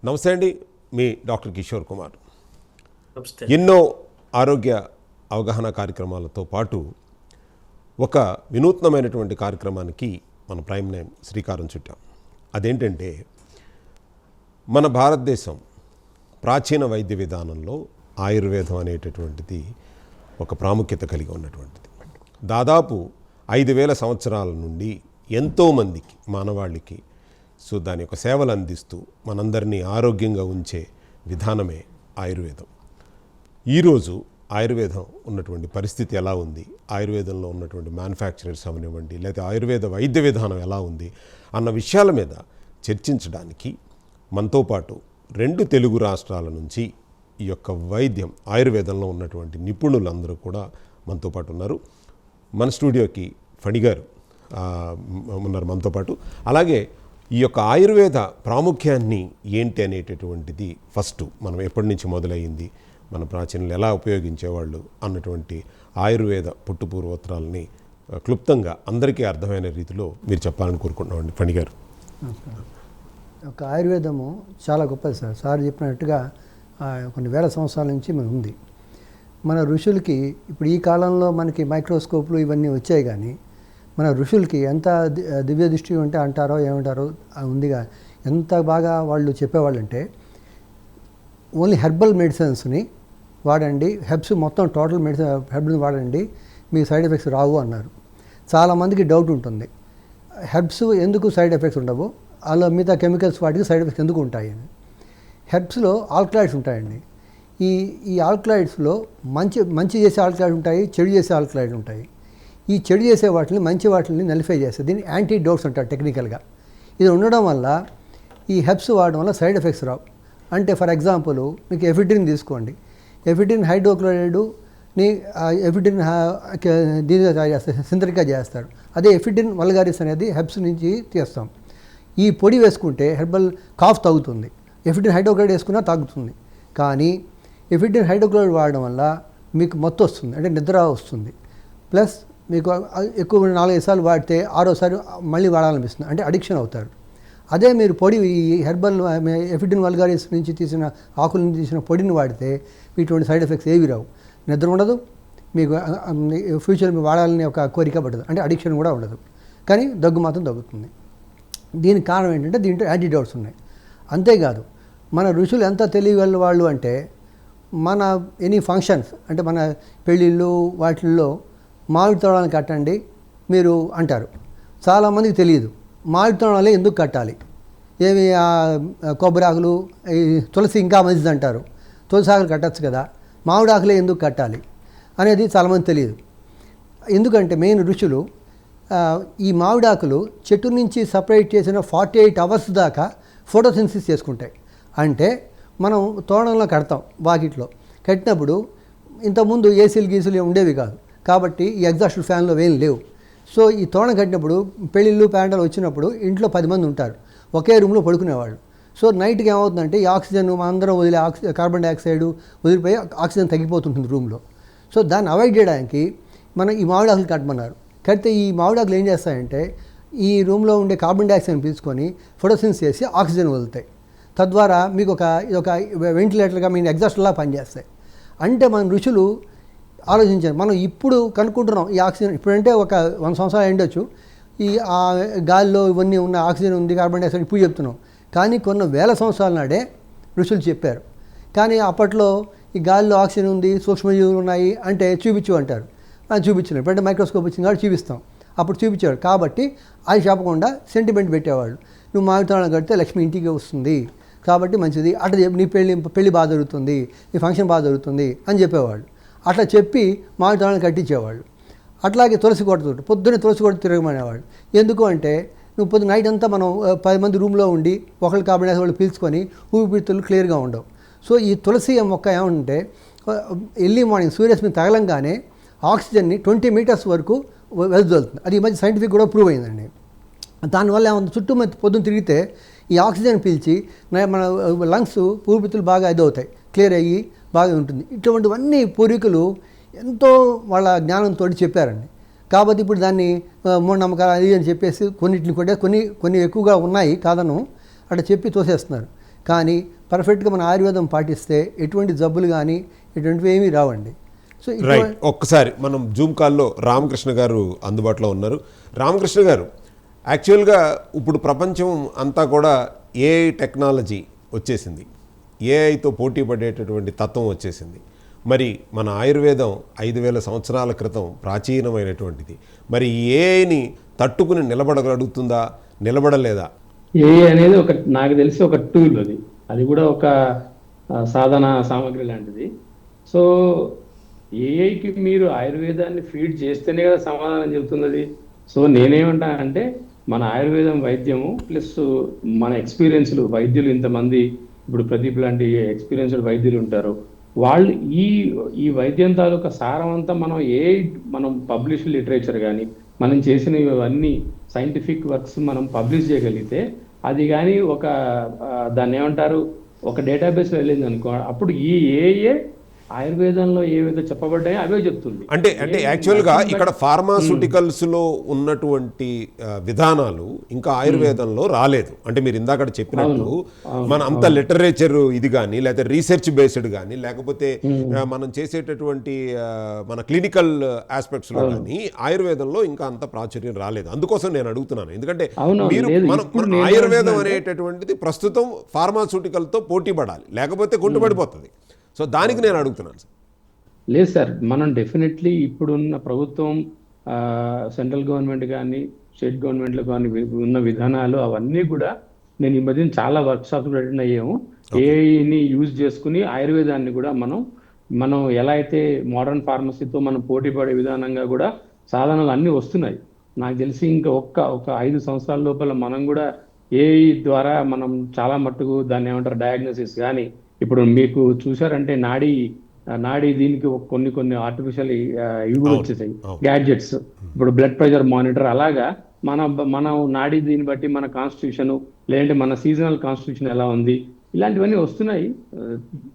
నమస్తే అండి, మీ డాక్టర్ కిషోర్ కుమార్. నమస్తే. ఎన్నో ఆరోగ్య అవగాహన కార్యక్రమాలతో పాటు ఒక వినూత్నమైనటువంటి కార్యక్రమానికి మన ప్రైమ్ నైమ్ శ్రీకారం చుట్టాం. అదేంటంటే మన భారతదేశం ప్రాచీన వైద్య విధానంలో ఆయుర్వేదం అనేటటువంటిది ఒక ప్రాముఖ్యత కలిగి ఉన్నటువంటిది. దాదాపు 5,000 సంవత్సరాల నుండి ఎంతోమందికి మానవాళికి దాని యొక్క సేవలు అందిస్తూ మనందరినీ ఆరోగ్యంగా ఉంచే విధానమే ఆయుర్వేదం. ఈరోజు ఆయుర్వేదం ఉన్నటువంటి పరిస్థితి ఎలా ఉంది, ఆయుర్వేదంలో ఉన్నటువంటి మ్యానుఫ్యాక్చరర్స్ అవనివ్వండి, లేదా ఆయుర్వేద వైద్య విధానం ఎలా ఉంది అన్న విషయాల మీద చర్చించడానికి మనతో పాటు 2 తెలుగు రాష్ట్రాల నుంచి ఈ యొక్క వైద్యం ఆయుర్వేదంలో ఉన్నటువంటి నిపుణులందరూ కూడా మనతో పాటు ఉన్నారు. మన స్టూడియోకి ఫణి గారు ఉన్నారు మనతో పాటు. అలాగే ఈ యొక్క ఆయుర్వేద ప్రాముఖ్యాన్ని ఏంటి అనేటటువంటిది ఫస్ట్ మనం ఎప్పటి నుంచి మొదలయ్యింది, మన ప్రాచీనులు ఎలా ఉపయోగించేవాళ్ళు అన్నటువంటి ఆయుర్వేద పుట్టుపూర్వోత్తరాలని క్లుప్తంగా అందరికీ అర్థమైన రీతిలో మీరు చెప్పాలని కోరుకుంటున్నామండి. ఫణి గారు. ఒక ఆయుర్వేదము చాలా గొప్పది సార్ చెప్పినట్టుగా కొన్ని వేల సంవత్సరాల నుంచి మనకు ఉంది. మన ఋషులకి ఇప్పుడు ఈ కాలంలో మనకి మైక్రోస్కోప్లు ఇవన్నీ వచ్చాయి, కానీ మన ఋషులకి ఎంత దివ్య దృష్టి ఉంటే అంటారో ఏమంటారో ఉందిగా, ఎంత బాగా వాళ్ళు చెప్పేవాళ్ళంటే ఓన్లీ హెర్బల్ మెడిసిన్స్ని వాడండి, హెర్బ్స్ మొత్తం టోటల్ మెడిసిన్ హెర్బ్ని వాడండి, మీకు సైడ్ ఎఫెక్ట్స్ రావు అన్నారు. చాలామందికి డౌట్ ఉంటుంది, హెర్బ్స్ ఎందుకు సైడ్ ఎఫెక్ట్స్ ఉండవు, అలా మిగతా కెమికల్స్ వాటికి సైడ్ ఎఫెక్ట్స్ ఎందుకు ఉంటాయి అని. హెర్బ్స్లో ఆల్కలాయిడ్స్ ఉంటాయండి. ఈ ఆల్కలాయిడ్స్లో మంచి చేసే ఆల్కలాయిడ్ ఉంటాయి, చెడు చేసే ఆల్కలాయిడ్ ఉంటాయి. ఈ చెడు చేసే వాటిని మంచి వాటిని నలిఫై చేస్తుంది. దీన్ని యాంటీడోట్స్ అంటారు టెక్నికల్గా. ఇది ఉండడం వల్ల ఈ హెర్బ్స్ వాడడం వల్ల సైడ్ ఎఫెక్ట్స్ రావు. అంటే ఫర్ ఎగ్జాంపుల్ మీకు ఎఫిడ్రిన్ తీసుకోండి, ఎఫిడ్రిన్ హైడ్రోక్లోరైడ్ని ఎఫిడ్రిన్ దీనిగా తయారు చేస్తారు, సింథటిక్గా చేస్తారు. అదే ఎఫిడ్రిన్ వల్గారిస్ అనేది హెర్బ్స్ నుంచి తీస్తాం. ఈ పొడి వేసుకుంటే హెర్బల్ కాఫ్ తగ్గుతుంది, ఎఫిడ్రిన్ హైడ్రోక్లోరైడ్ వేసుకున్నా తగ్గుతుంది. కానీ ఎఫిడ్రిన్ హైడ్రోక్లోరైడ్ వాడడం వల్ల మీకు మత్తు వస్తుంది, అంటే నిద్ర వస్తుంది. ప్లస్ మీకు ఎక్కువ 4-5 సార్లు వాడితే 6వసారి మళ్ళీ వాడాలనిపిస్తుంది, అంటే అడిక్షన్ అవుతారు. అదే మీరు పొడి ఈ హెర్బల్ ఎఫిడ్రిన్ వల్గారిస్ నుంచి తీసిన ఆకుల నుంచి తీసిన పొడిని వాడితే ఇటువంటి సైడ్ ఎఫెక్ట్స్ ఏవి రావు. నిద్ర ఉండదు, మీకు ఫ్యూచర్ మీరు వాడాలని ఒక కోరిక పడదు, అంటే అడిక్షన్ కూడా ఉండదు. కానీ దగ్గు మాత్రం తగ్గుతుంది. దీనికి కారణం ఏంటంటే దీంట్లో యాంటీడోట్స్ ఉన్నాయి. అంతేకాదు మన ఋషులు ఎంత తెలియగల వాళ్ళు అంటే, మన ఎనీ ఫంక్షన్స్ అంటే మన పెళ్ళిళ్ళు వాటిల్లో మామిడి తోరణాలు కట్టండి మీరు అంటారు. చాలామందికి తెలియదు మామిడి తోరణాలే ఎందుకు కట్టాలి, ఏమి కొబ్బరి ఆకులు ఈ తులసి ఇంకా మంచిది అంటారు, తులసి ఆకులు కట్టచ్చు కదా, మామిడి ఆకులే ఎందుకు కట్టాలి అనేది చాలామంది తెలియదు. ఎందుకంటే మెయిన్ ఋషులు ఈ మామిడాకులు చెట్టు నుంచి సపరేట్ చేసిన 48 అవర్స్ దాకా ఫోటోసింథసిస్ చేసుకుంటాయి. అంటే మనం తోరణంలో కడతాం, వాకిట్లో కట్టినప్పుడు ఇంతకుముందు ఏసీలు గీసులు ఉండేవి కాదు, కాబట్టి ఈ ఎగ్జాస్ట్ ఫ్యాన్లో ఏం లేవు. సో ఈ తోరణం కట్టినప్పుడు పెళ్ళిళ్ళు పేంటలు వచ్చినప్పుడు ఇంట్లో 10 మంది ఉంటారు, ఒకే రూమ్లో పడుకునేవాళ్ళు. సో నైట్కి ఏమవుతుందంటే ఈ ఆక్సిజన్ అందరం వదిలే కార్బన్ డైఆక్సైడ్ వదిలిపోయి ఆక్సిజన్ తగ్గిపోతుంటుంది రూమ్లో. సో దాన్ని అవాయిడ్ చేయడానికి మనం ఈ మామిడాకులు కట్టమన్నారు. కడితే ఈ మామిడాకులు ఏం చేస్తాయంటే ఈ రూమ్లో ఉండే కార్బన్ డైఆక్సైడ్ పీల్చుకొని ఫోటోసిన్థసిస్ చేసి ఆక్సిజన్ వదులుతాయి. తద్వారా మీకు ఒక వెంటిలేటర్గా మీ ఎగ్జాస్ట్లా పనిచేస్తాయి. అంటే మన ఋషులు ఆలోచించారు. మనం ఇప్పుడు కనుక్కుంటున్నాం ఈ ఆక్సిజన్, ఇప్పుడంటే ఒక 100 సంవత్సరాలు అయిండొచ్చు, ఈ గాలిలో ఇవన్నీ ఉన్న ఆక్సిజన్ ఉంది, కార్బన్ డైఆక్సైడ్ ఇప్పుడు చెప్తున్నాం. కానీ కొన్ని వేల సంవత్సరాల నాడే ఋషులు చెప్పారు. కానీ అప్పట్లో ఈ గాలిలో ఆక్సిజన్ ఉంది, సూక్ష్మజీవులు ఉన్నాయి అంటే చూపించు అంటారు. చూపించలేదు. ఇప్పుడంటే మైక్రోస్కోప్ వచ్చింది కాబట్టి చూపిస్తాం, అప్పుడు చూపించాడు. కాబట్టి అది చెప్పకుండా సెంటిమెంట్ పెట్టేవాళ్ళు, నువ్వు మామిడి తోరణం కడితే లక్ష్మి ఇంటికి వస్తుంది కాబట్టి మంచిది, అట్లా చెప్పి నీ పెళ్ళి బాగా జరుగుతుంది, నీ ఫంక్షన్ బాగా జరుగుతుంది అని చెప్పేవాళ్ళు. అట్లా చెప్పి మామిడి తోరణం కట్టించేవాళ్ళు. అట్లాగే తులసి కోట పొద్దున్నే తులసి కోట తిరగమనేవాళ్ళు. ఎందుకు అంటే నువ్వు పొద్దున్న నైట్ అంతా మనం 10 మంది రూమ్లో ఉండి ఒకళ్ళు కార్బన్ డైఆక్సైడ్ వాళ్ళు పీల్చుకొని ఊపిరితిత్తులు క్లియర్గా ఉండవు. సో ఈ తులసి మొక్క ఏమంటే ఎర్లీ మార్నింగ్ సూర్యరశ్మి తగలంగానే ఆక్సిజన్ని 20 మీటర్స్ వరకు వెదజల్లుతుంది. అది ఈ మధ్య సైంటిఫిక్ కూడా ప్రూవ్ అయిందండి. దానివల్ల ఏమన్నా చుట్టూ పొద్దున్న తిరిగితే ఈ ఆక్సిజన్ పీల్చి మన లంగ్స్ ఊపిరితిత్తులు బాగా ఇదవుతాయి, క్లియర్ అయ్యి బాగా ఉంటుంది. ఇటువంటివన్నీ పూర్వీకులు ఎంతో వాళ్ళ జ్ఞానంతో చెప్పారండి. కాబట్టి ఇప్పుడు దాన్ని మూఢనమ్మకాలు అది అని చెప్పేసి కొన్నిటిని కూడా కొన్ని ఎక్కువగా ఉన్నాయి కాదను అట్లా చెప్పి తోసేస్తున్నారు. కానీ పర్ఫెక్ట్గా మన ఆయుర్వేదం పాటిస్తే ఎటువంటి జబ్బులు కానీ ఎటువంటివి ఏమీ రావండి. సో రైట్, ఒక్కసారి మనం జూమ్ కాల్లో రామకృష్ణ గారు అందుబాటులో ఉన్నారు. రామకృష్ణ గారు, యాక్చువల్గా ఇప్పుడు ప్రపంచం అంతా కూడా ఏఐ టెక్నాలజీ వచ్చేసింది, ఏఐతో పోటీ పడేటటువంటి తత్వం వచ్చేసింది. మరి మన ఆయుర్వేదం 5000 సంవత్సరాల క్రితం ప్రాచీనమైనటువంటిది. మరి ఈ ఏఐని తట్టుకుని నిలబడగలుగుతుందా, నిలబడలేదా? ఏఐ అనేది నాకు తెలిసి ఒక టూల్, అది కూడా ఒక సాధన సామగ్రి లాంటిది. సో ఏఐకి మీరు ఆయుర్వేదాన్ని ఫీడ్ చేస్తేనే కదా సమాధానం చెబుతుంది అది. సో నేనేమంటానంటే మన ఆయుర్వేదం వైద్యము ప్లస్ మన ఎక్స్పీరియన్స్లు వైద్యులు, ఇంతమంది ఇప్పుడు ప్రదీప్ లాంటి ఎక్స్పీరియన్స్డ్ వైద్యులు ఉంటారు, వాళ్ళు ఈ వైద్యం తాలూకా సారం అంతా మనం పబ్లిష్ లిటరేచర్ కానీ మనం చేసిన ఇవన్నీ సైంటిఫిక్ వర్క్స్ మనం పబ్లిష్ చేయగలిగితే, అది కానీ దాన్ని ఏమంటారు, ఒక డేటాబేస్లో వెళ్ళింది అనుకో, అప్పుడు ఈ ఏఏ ఆయుర్వేదంలో ఏవైతే చెప్పబడ్డాయో అవే చెప్తుంది. అంటే యాక్చువల్గా ఇక్కడ ఫార్మాస్యూటికల్స్లో ఉన్నటువంటి విధానాలు ఇంకా ఆయుర్వేదంలో రాలేదు. అంటే మీరు ఇందాక చెప్పినట్టు మన అంత లిటరేచర్ ఇది కానీ, లేకపోతే రీసెర్చ్ బేస్డ్ కానీ, లేకపోతే మనం చేసేటటువంటి మన క్లినికల్ ఆస్పెక్ట్స్లో కానీ ఆయుర్వేదంలో ఇంకా అంత ప్రాచుర్యం రాలేదు. అందుకోసం నేను అడుగుతున్నాను. ఎందుకంటే మన ఆయుర్వేదం అనేటటువంటిది ప్రస్తుతం ఫార్మాస్యూటికల్తో పోటీ పడాలి, లేకపోతే కుంటుపడిపోతుంది. సో దానికి నేను అడుగుతున్నాను సార్. లేదు సార్, మనం డెఫినెట్లీ ఇప్పుడున్న ప్రభుత్వం, సెంట్రల్ గవర్నమెంట్ కానీ స్టేట్ గవర్నమెంట్లో కానీ ఉన్న విధానాలు అవన్నీ కూడా నేను ఈ మధ్యన చాలా వర్క్షాప్స్ అటెండ్ అయ్యాము. ఏఐని యూజ్ చేసుకుని ఆయుర్వేదాన్ని కూడా మనం ఎలా అయితే మోడర్న్ ఫార్మసీతో మనం పోటీ పడే విధానంగా కూడా సాధనాలు అన్నీ వస్తున్నాయి. నాకు తెలిసి ఇంకా ఒక 5 సంవత్సరాల లోపల మనం కూడా ఏఐ ద్వారా మనం చాలా మట్టుకు దాన్ని ఏమంటారు డయాగ్నోసిస్ కానీ, ఇప్పుడు మీకు చూసారంటే నాడీ దీనికి కొన్ని ఆర్టిఫిషియల్ ఇవి కూడా వచ్చేసాయి గ్యాడ్జెట్స్. ఇప్పుడు బ్లడ్ ప్రెషర్ మానిటర్, అలాగా మనం నాడీ దీన్ని బట్టి మన కాన్స్టిట్యూషన్, లేదంటే మన సీజనల్ కాన్స్టిట్యూషన్ ఎలా ఉంది, ఇలాంటివన్నీ వస్తున్నాయి.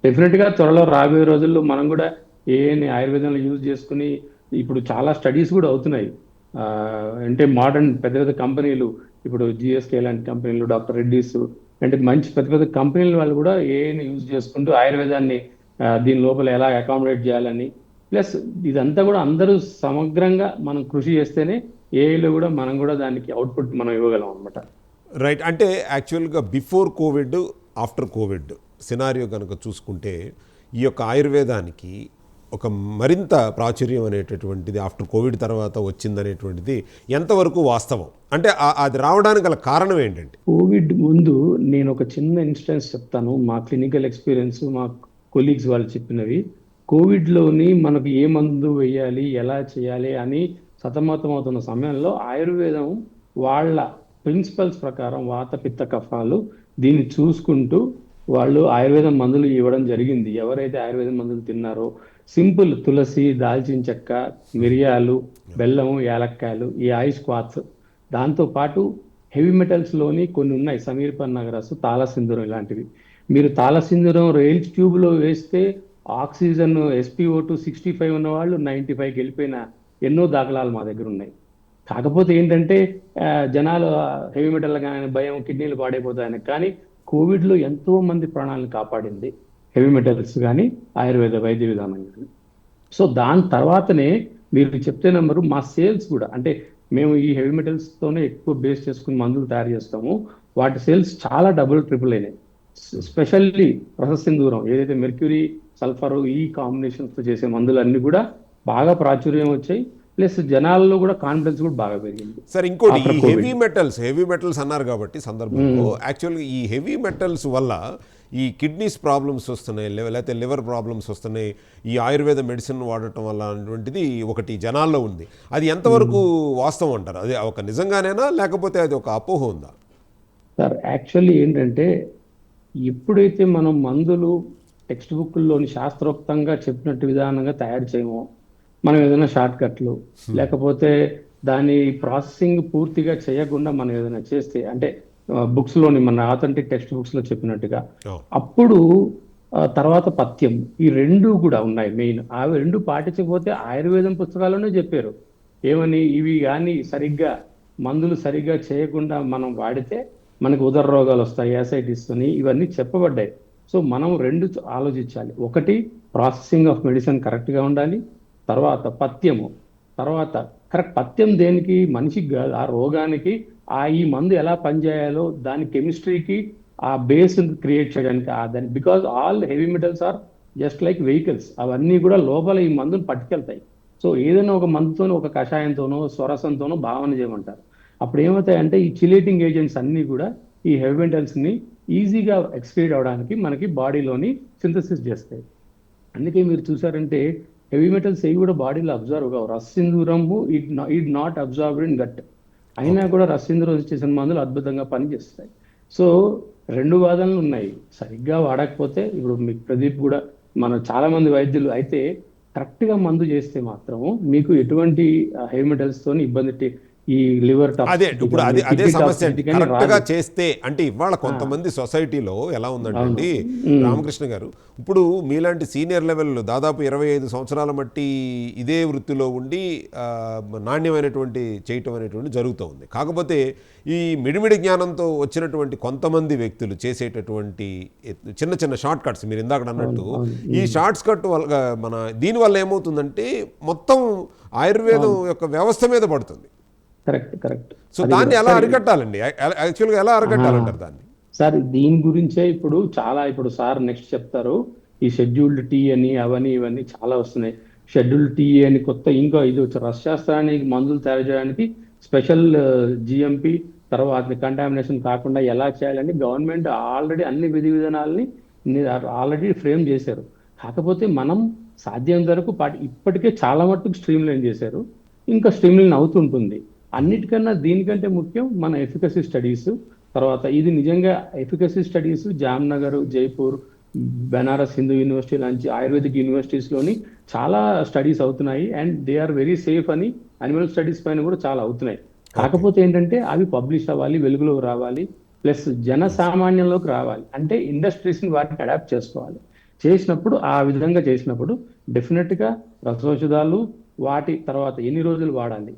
డెఫినెట్గా త్వరలో రాబోయే రోజుల్లో మనం కూడా ఏఐని ఆయుర్వేదంలో యూజ్ చేసుకుని, ఇప్పుడు చాలా స్టడీస్ కూడా అవుతున్నాయి. అంటే మోడర్న్ పెద్ద పెద్ద కంపెనీలు, ఇప్పుడు జిఎస్కే లాంటి కంపెనీలు, డాక్టర్ రెడ్డీస్, అంటే మంచి పెద్ద పెద్ద కంపెనీల వాళ్ళు కూడా ఏఐని యూజ్ చేసుకుంటూ ఆయుర్వేదాన్ని దీని లోపల ఎలా అకామిడేట్ చేయాలని, ప్లస్ ఇదంతా కూడా అందరూ సమగ్రంగా మనం కృషి చేస్తేనే ఏఐలో కూడా మనం కూడా దానికి అవుట్పుట్ మనం ఇవ్వగలం అనమాట. రైట్, అంటే యాక్చువల్గా before Covid, after Covid scenario కనుక చూసుకుంటే ఈ యొక్క ఆయుర్వేదానికి ఒక మరింత ప్రాచుర్యం అనేటటువంటిది ఆఫ్టర్ కోవిడ్ తర్వాత వచ్చిందనేటువంటిది ఎంతవరకు వాస్తవం? అంటే అది రావడానికి గల కారణం ఏంటంటే, కోవిడ్ ముందు నేను ఒక చిన్న ఇన్స్టెన్స్ చెప్తాను. మా క్లినికల్ ఎక్స్పీరియన్స్, మా కొలీగ్స్ వాళ్ళు చెప్పినవి. కోవిడ్లోని మనకు ఏ మందు వేయాలి, ఎలా చేయాలి అని సతమతం అవుతున్న సమయంలో ఆయుర్వేదం వాళ్ళ ప్రిన్సిపల్స్ ప్రకారం వాత పిత్త కఫాలు దీన్ని చూసుకుంటూ వాళ్ళు ఆయుర్వేదం మందులు ఇవ్వడం జరిగింది. ఎవరైతే ఆయుర్వేదం మందులు తిన్నారో సింపుల్ తులసి, దాల్చిన చెక్క, మిరియాలు, బెల్లము, యాలక్కాయలు, ఈ ఐస్ క్వాత్స్, దాంతోపాటు హెవీ మెటల్స్లోని కొన్ని ఉన్నాయి, సమీర్పన్ నగరస్, తాళసింధూరం ఇలాంటివి. మీరు తాళసింధూరం రైల్ ట్యూబ్లో వేస్తే ఆక్సిజన్ SpO2 65 ఉన్న వాళ్ళు 95కి వెళ్ళిపోయిన ఎన్నో దాఖలాలు మా దగ్గర ఉన్నాయి. కాకపోతే ఏంటంటే జనాలు హెవీ మెటల్ కానీ భయం, కిడ్నీలు పాడైపోతాయని. కానీ కోవిడ్లో ఎంతో మంది ప్రాణాలను కాపాడింది హెవీ మెటల్స్ కానీ ఆయుర్వేద వైద్య విధానం కానీ. సో దాని తర్వాతనే మీరు చెప్తే నెంబరు మా సేల్స్ కూడా, అంటే మేము ఈ హెవీ మెటల్స్తోనే ఎక్కువ బేస్ చేసుకుని మందులు తయారు చేస్తాము, వాటి సేల్స్ చాలా ట్రిపుల్ అయినాయి. స్పెషల్లీ రససింధూరం, ఏదైతే మెర్క్యూరీ, సల్ఫర్ ఈ కాంబినేషన్స్తో చేసే మందులు అన్ని కూడా బాగా ప్రాచుర్యం వచ్చాయి. ప్లస్ జనాల్లో కూడా కాన్ఫిడెన్స్ కూడా బాగా పెరిగింది. సార్ ఇంకోటి, ఈ హెవీ మెటల్స్ అన్నారు కాబట్టి సందర్భంలో యాక్చువల్గా ఈ హెవీ మెటల్స్ వల్ల ఈ కిడ్నీస్ ప్రాబ్లమ్స్ వస్తున్నాయి, లేకపోతే లివర్ ప్రాబ్లమ్స్ వస్తున్నాయి ఈ ఆయుర్వేద మెడిసిన్ వాడటం వల్ల అనేటువంటిది ఒకటి జనాల్లో ఉంది. అది ఎంతవరకు వాస్తవం అంటారు? అది ఒక నిజంగానేనా, లేకపోతే అది ఒక అపోహ ఉందా? సార్ యాక్చువల్లీ ఏంటంటే, ఎప్పుడైతే మనం మందులు టెక్స్ట్ బుక్లోని శాస్త్రోక్తంగా చెప్పినట్టు విధానంగా తయారు చేయమో, మనం ఏదైనా షార్ట్ కట్లు లేకపోతే దాని ప్రాసెసింగ్ పూర్తిగా చేయకుండా మనం ఏదైనా చేస్తే, అంటే బుక్స్లోని మన ఆథెంటిక్ టెక్స్ట్ బుక్స్లో చెప్పినట్టుగా, అప్పుడు తర్వాత పథ్యం, ఈ రెండు కూడా ఉన్నాయి మెయిన్. ఆ రెండు పాటించకపోతే ఆయుర్వేదం పుస్తకాల్లోనే చెప్పారు ఏమని, ఇవి కానీ సరిగ్గా మందులు సరిగ్గా చేయకుండా మనం వాడితే మనకు ఉదర రోగాలు వస్తాయి, యాసైటిస్ అని ఇవన్నీ చెప్పబడ్డాయి. సో మనం రెండు ఆలోచించాలి. ఒకటి, ప్రాసెసింగ్ ఆఫ్ మెడిసిన్ కరెక్ట్గా ఉండాలి. తర్వాత పథ్యము, తర్వాత కరెక్ట్ పథ్యం దేనికి, మనిషికి కాదు, ఆ రోగానికి ఈ మందు ఎలా పనిచేయాలో దాని కెమిస్ట్రీకి ఆ బేస్ క్రియేట్ చేయడానికి దాని, because all heavy metals are just like vehicles, అవన్నీ కూడా లోపల ఈ మందుని పట్టుకెళ్తాయి. సో ఏదైనా ఒక మందుతోనో ఒక కషాయంతోనో స్వరసంతోనో భావన చేయమంటారు. అప్పుడు ఏమవుతాయంటే ఈ చిలేటింగ్ ఏజెంట్స్ అన్నీ కూడా ఈ హెవీ మెటల్స్ని ఈజీగా ఎక్స్క్రీడ్ అవడానికి మనకి బాడీలోని సింథసిస్ చేస్తాయి. అందుకే మీరు చూసారంటే హెవీ మెటల్స్ ఏవి కూడా బాడీలో అబ్జర్వ్ కావు. రస్సింధూరము ఇడ్ నాట్ అబ్జర్వ్డ్ ఇన్ గట్, అయినా కూడా రస్సింధూరం చేసిన మందులు అద్భుతంగా పనిచేస్తాయి. సో రెండు వాదనలు ఉన్నాయి. సరిగ్గా వాడకపోతే, ఇప్పుడు మీకు ప్రదీప్ కూడా, మన చాలా మంది వైద్యులు అయితే కరెక్ట్గా మందు చేస్తే మాత్రము మీకు ఎటువంటి హెవీ మెటల్స్ తోని ఇబ్బంది, ఈ లివర్ అదే ఇప్పుడు అదే సమస్య అండి. కరెక్ట్గా చేస్తే అంటే ఇవాళ కొంతమంది సొసైటీలో ఎలా ఉందంటే అండి రామకృష్ణ గారు, ఇప్పుడు మీలాంటి సీనియర్ లెవెల్ దాదాపు 25 సంవత్సరాల మట్టి ఇదే వృత్తిలో ఉండి నాణ్యమైనటువంటి చేయటం అనేటువంటి జరుగుతూ ఉంది. కాకపోతే ఈ మిడిమిడి జ్ఞానంతో వచ్చినటువంటి కొంతమంది వ్యక్తులు చేసేటటువంటి చిన్న చిన్న షార్ట్ కట్స్, మీరు ఇందాక అన్నట్టు ఈ షార్ట్స్ కట్ వల్ల దీనివల్ల ఏమవుతుందంటే మొత్తం ఆయుర్వేదం యొక్క వ్యవస్థ మీద పడుతుంది. కరెక్ట్. సో దాన్ని ఎలా అరికట్టాలండి? యాక్చువల్గా ఎలా అరికట్టాలంటారు దాన్ని? సార్ దీని గురించే ఇప్పుడు సార్ నెక్స్ట్ చెప్తారు. ఈ షెడ్యూల్డ్ టీ అని అవన్నీ ఇవన్నీ చాలా వస్తున్నాయి. షెడ్యూల్డ్ టీ అని కొత్త ఇంకా ఇది వచ్చి రసశాస్త్రానికి మందులు తయారు చేయడానికి స్పెషల్ జిఎంపి, తర్వాత కంటామినేషన్ కాకుండా ఎలా చేయాలని గవర్నమెంట్ ఆల్రెడీ అన్ని విధి విధానాలని ఆల్రెడీ ఫ్రేమ్ చేశారు. కాకపోతే మనం సాధ్యం వరకు ఇప్పటికే చాలా మట్టుకు స్ట్రీమ్ లైన్ చేశారు, ఇంకా స్ట్రీమ్ లైన్ అవుతుంటుంది. అన్నిటికన్నా దీనికంటే ముఖ్యం మన ఎఫికసీ స్టడీస్. తర్వాత ఇది నిజంగా efficacy studies Jamnagar, Jaipur, Banaras Hindu university లాంటి ఆయుర్వేదిక్ యూనివర్సిటీస్లోని చాలా స్టడీస్ అవుతున్నాయి. And they are very safe అని అనిమల్ స్టడీస్ పైన కూడా చాలా అవుతున్నాయి. కాకపోతే ఏంటంటే అవి పబ్లిష్ అవ్వాలి, వెలుగులోకి రావాలి, ప్లస్ జన సామాన్యంలోకి రావాలి. అంటే ఇండస్ట్రీస్ని వాటిని అడాప్ట్ చేసుకోవాలి. చేసినప్పుడు ఆ విధంగా చేసినప్పుడు డెఫినెట్గా రసౌషధాలు, వాటి తర్వాత ఎన్ని రోజులు వాడాలి,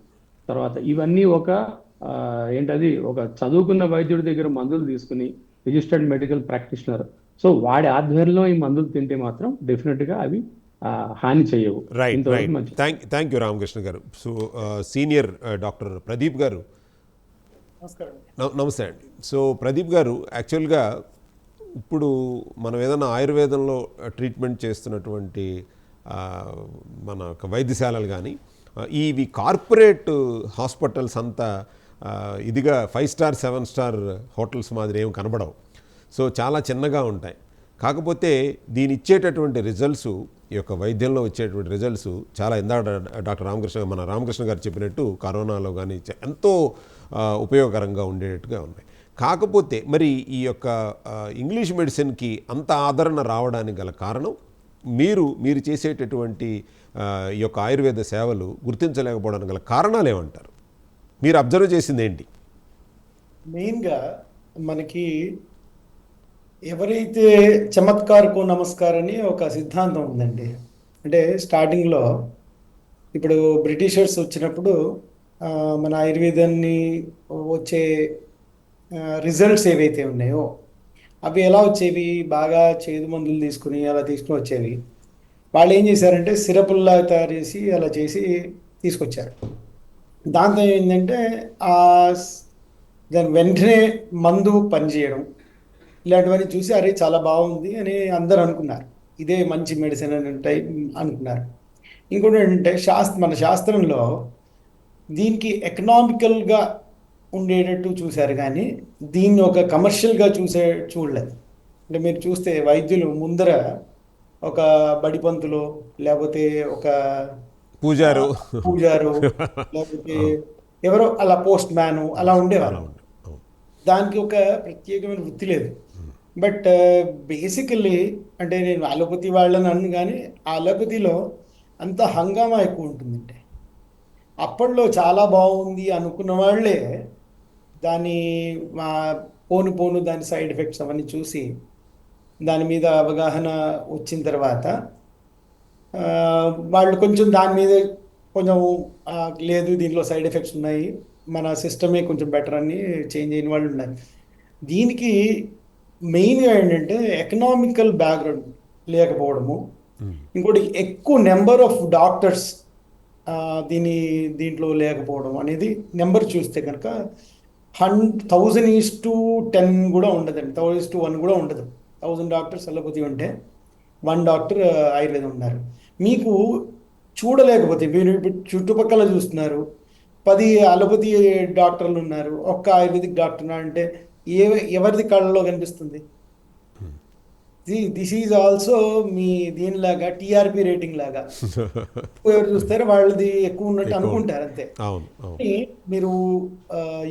తర్వాత ఇవన్నీ ఒక చదువుకున్న వైద్యుడి దగ్గర మందులు తీసుకుని రిజిస్టర్డ్ మెడికల్ ప్రాక్టీషనర్, సో వాడి ఆధ్వర్యంలో ఈ మందులు తింటే మాత్రం డెఫినెట్గా అవి హాని చేయవు. రైట్. థ్యాంక్ యూ రామకృష్ణ గారు. సో సీనియర్ డాక్టర్ ప్రదీప్ గారు, నమస్తే అండి. సో ప్రదీప్ గారు, యాక్చువల్గా ఇప్పుడు మనం ఏదైనా ఆయుర్వేదంలో ట్రీట్మెంట్ చేస్తున్నటువంటి మన వైద్యశాలలు కానీ ఇవి కార్పొరేట్ హాస్పిటల్స్ అంతా ఇదిగా 5 స్టార్ 7 స్టార్ హోటల్స్ మాదిరి ఏమి కనబడవు. సో చాలా చిన్నగా ఉంటాయి. కాకపోతే దీని ఇచ్చేటటువంటి రిజల్ట్స్, ఈ యొక్క వైద్యంలో వచ్చేటువంటి రిజల్ట్స్ చాలా డాక్టర్ రామకృష్ణ గారు చెప్పినట్టు కరోనాలో కానీ ఎంతో ఉపయోగకరంగా ఉండేటట్టుగా ఉన్నాయి. కాకపోతే మరి ఈ యొక్క ఇంగ్లీష్ మెడిసిన్కి అంత ఆదరణ రావడానికి గల కారణం మీరు చేసేటటువంటి ఈ యొక్క ఆయుర్వేద సేవలు గుర్తించలేకపోవడానికి గల కారణాలు ఏమంటారు? మీరు అబ్జర్వ్ చేసింది ఏంటి? మెయిన్గా మనకి ఎవరైతే చమత్కారకు నమస్కారం అని ఒక సిద్ధాంతం ఉందండి. అంటే స్టార్టింగ్లో ఇప్పుడు బ్రిటిషర్స్ వచ్చినప్పుడు మన ఆయుర్వేదాన్ని వచ్చే రిజల్ట్స్ ఏవైతే ఉన్నాయో అవి ఎలా వచ్చేవి, బాగా చేదు మందులు తీసుకుని అలా తీసుకుని వచ్చేవి. వాళ్ళు ఏం చేశారంటే సిరపుల్లా తయారు చేసి అలా చేసి తీసుకొచ్చారు. దాంతో ఏంటంటే దాని వెంటనే మందు పనిచేయడం ఇలాంటివన్నీ చూసి అరే చాలా బాగుంది అని అందరూ అనుకున్నారు. ఇదే మంచి మెడిసిన్ అని అనుకున్నారు. ఇంకోటి ఏంటంటే మన శాస్త్రంలో దీనికి ఎకనామికల్గా ఉండేటట్టు చూశారు, కానీ దీన్ని ఒక కమర్షియల్గా చూడలేదు. అంటే మీరు చూస్తే వైద్యులు ముందర ఒక బడిపంతులు, లేకపోతే ఒక పూజారు లేకపోతే ఎవరో అలా పోస్ట్ మ్యాను అలా ఉండేవారు. దానికి ఒక ప్రత్యేకమైన వృత్తి లేదు. బట్ బేసికల్లీ అంటే నేను అలోపతి వాళ్ళని అన్ను, కానీ ఆ అలోపతిలో అంత హంగామా ఎక్కువ ఉంటుందంటే అప్పట్లో చాలా బాగుంది అనుకున్న వాళ్ళే దాని పోను దాని సైడ్ ఎఫెక్ట్స్ అవన్నీ చూసి దాని మీద అవగాహన వచ్చిన తర్వాత వాళ్ళు కొంచెం దాని మీద కొంచెం లేదు దీంట్లో సైడ్ ఎఫెక్ట్స్ ఉన్నాయి, మన సిస్టమే కొంచెం బెటర్ అని చేంజ్ అయిన వాళ్ళు ఉన్నారు. దీనికి మెయిన్గా ఏంటంటే ఎకనామికల్ బ్యాక్గ్రౌండ్ లేకపోవడము, ఇంకోటి ఎక్కువ నెంబర్ ఆఫ్ డాక్టర్స్ దీంట్లో లేకపోవడం అనేది నెంబర్ చూస్తే కనుక 1000:10 కూడా ఉండదండి, 1000:1 కూడా ఉండదు. 1000 డాక్టర్స్ అలోపతి ఉంటే 1 డాక్టర్ ఆయుర్వేదం ఉన్నారు. మీకు చూడలేకపోతే మీరు ఇప్పుడు చుట్టుపక్కల చూస్తున్నారు, 10 అలోపతి డాక్టర్లు ఉన్నారు, ఒక్క ఆయుర్వేదిక్ డాక్టర్ అంటే ఎవరిది కళ్ళలో కనిపిస్తుంది? దిస్ ఈజ్ ఆల్సో మీ దీనిలాగా టీఆర్పీ రేటింగ్ లాగా ఎవరు చూస్తారో వాళ్ళది ఎక్కువ ఉన్నట్టు అనుకుంటారు అంతే. అవును అవును కానీ మీరు